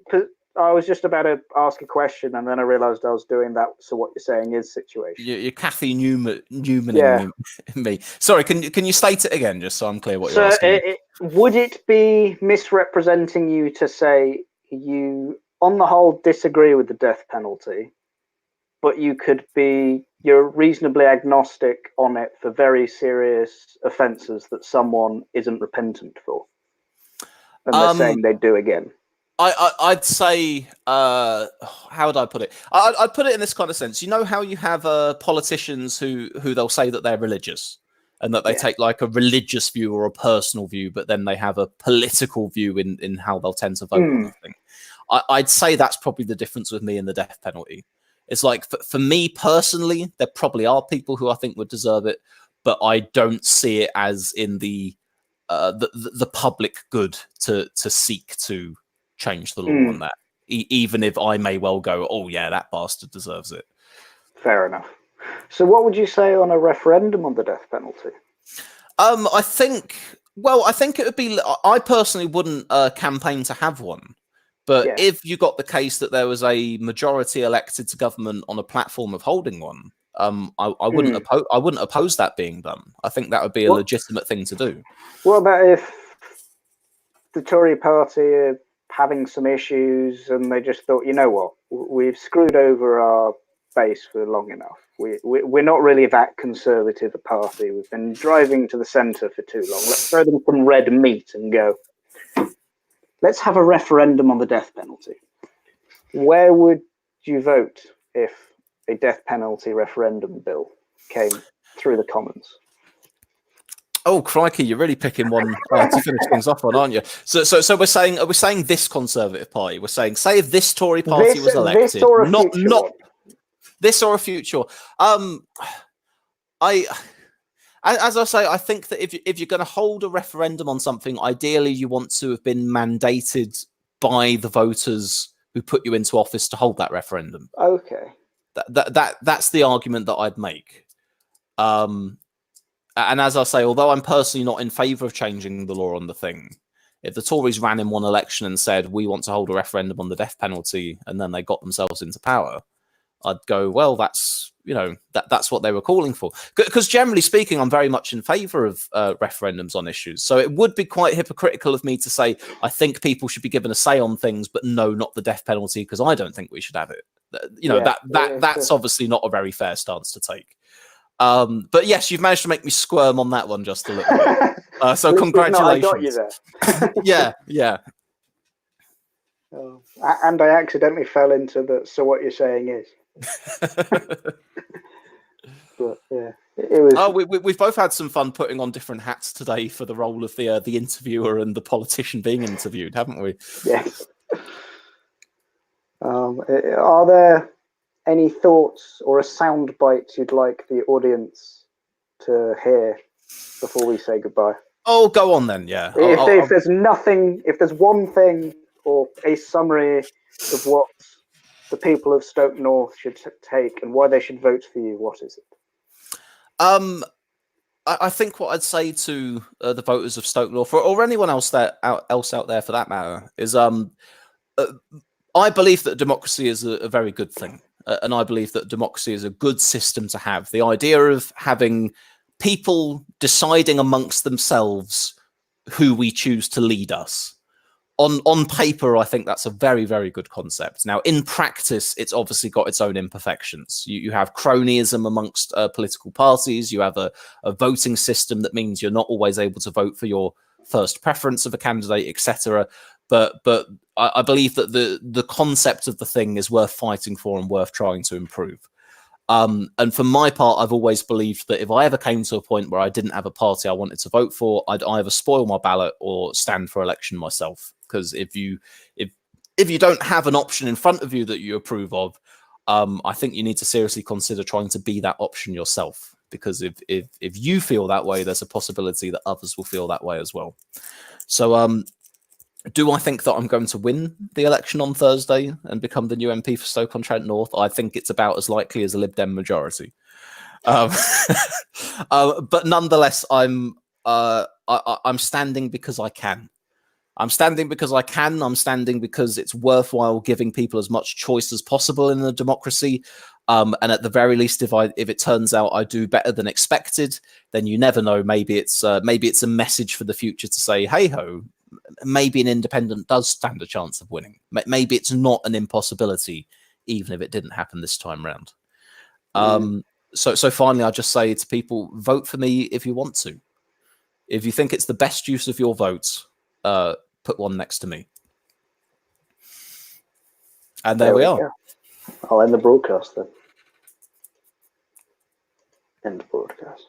I was just about to ask a question, and then I realised I was doing that. So what you're saying is situation. You're Kathy Newmaning me. Sorry, can you state it again, just so I'm clear what you're asking? Would it be misrepresenting you to say you, on the whole, disagree with the death penalty, but you're reasonably agnostic on it for very serious offences that someone isn't repentant for, and they're saying they'd do again? I'd say, how would I put it? I'd put it in this kind of sense. You know how you have politicians who they'll say that they're religious and that they take like a religious view or a personal view, but then they have a political view in how they'll tend to vote on the thing. I'd say that's probably the difference with me and the death penalty. It's like, for me personally, there probably are people who I think would deserve it, but I don't see it as in the public good to seek to change the law on that, even if I may well go, oh yeah, that bastard deserves it. Fair enough. So what would you say on a referendum on the death penalty? I think it would be, I personally wouldn't campaign to have one, but if you got the case that there was a majority elected to government on a platform of holding one, I wouldn't oppose that being done. I think that would be a legitimate thing to do. What about if the Tory party are having some issues and they just thought, you know what, we've screwed over our base for long enough. We're not really that conservative a party. We've been driving to the centre for too long. Let's throw them some red meat and go, let's have a referendum on the death penalty. Where would you vote if a death penalty referendum bill came through the Commons? Oh crikey! You're really picking one to finish things off on, aren't you? So are we saying this Conservative Party? We're saying, say if this Tory party was elected, not this or a future. As I say, I think that if you're going to hold a referendum on something, ideally you want to have been mandated by the voters who put you into office to hold that referendum. Okay. That's the argument that I'd make. And as I say, although I'm personally not in favour of changing the law on the thing, if the Tories ran in one election and said we want to hold a referendum on the death penalty, and then they got themselves into power, I'd go, well, that's that's what they were calling for. Because generally speaking, I'm very much in favour of referendums on issues. So it would be quite hypocritical of me to say I think people should be given a say on things, but no, not the death penalty, because I don't think we should have it. That's obviously not a very fair stance to take. But yes, you've managed to make me squirm on that one just a little bit. So congratulations. I got you there. yeah. Oh, and I accidentally fell into the "so what you're saying is." But yeah, it was. Oh, we've both had some fun putting on different hats today for the role of the interviewer and the politician being interviewed, haven't we? Yes. Are there any thoughts or a sound bite you'd like the audience to hear before we say goodbye? Oh, go on then. Yeah. If there's nothing, if there's one thing or a summary of what the people of Stoke North should take and why they should vote for you, what is it? I think what I'd say to the voters of Stoke North, or anyone else out there for that matter, is I believe that democracy is a very good thing, and I believe that democracy is a good system to have. The idea of having people deciding amongst themselves who we choose to lead us. On paper, I think that's a very, very good concept. Now, in practice, it's obviously got its own imperfections. You have cronyism amongst political parties. You have a voting system that means you're not always able to vote for your first preference of a candidate, etc. But I believe that the concept of the thing is worth fighting for and worth trying to improve. And for my part, I've always believed that if I ever came to a point where I didn't have a party I wanted to vote for, I'd either spoil my ballot or stand for election myself. Because if you don't have an option in front of you that you approve of, I think you need to seriously consider trying to be that option yourself. Because if you feel that way, there's a possibility that others will feel that way as well. So do I think that I'm going to win the election on Thursday and become the new MP for Stoke-on-Trent North? I think it's about as likely as a Lib Dem majority. But nonetheless, I'm standing because I can. I'm standing because I can. I'm standing because it's worthwhile giving people as much choice as possible in a democracy. And at the very least, if it turns out I do better than expected, then you never know. Maybe it's a message for the future to say, hey ho, maybe an independent does stand a chance of winning. Maybe it's not an impossibility, even if it didn't happen this time round. So finally, I'll just say to people, vote for me if you want to. If you think it's the best use of your votes, put one next to me. And there we are. Go. I'll end the broadcast then. End broadcast.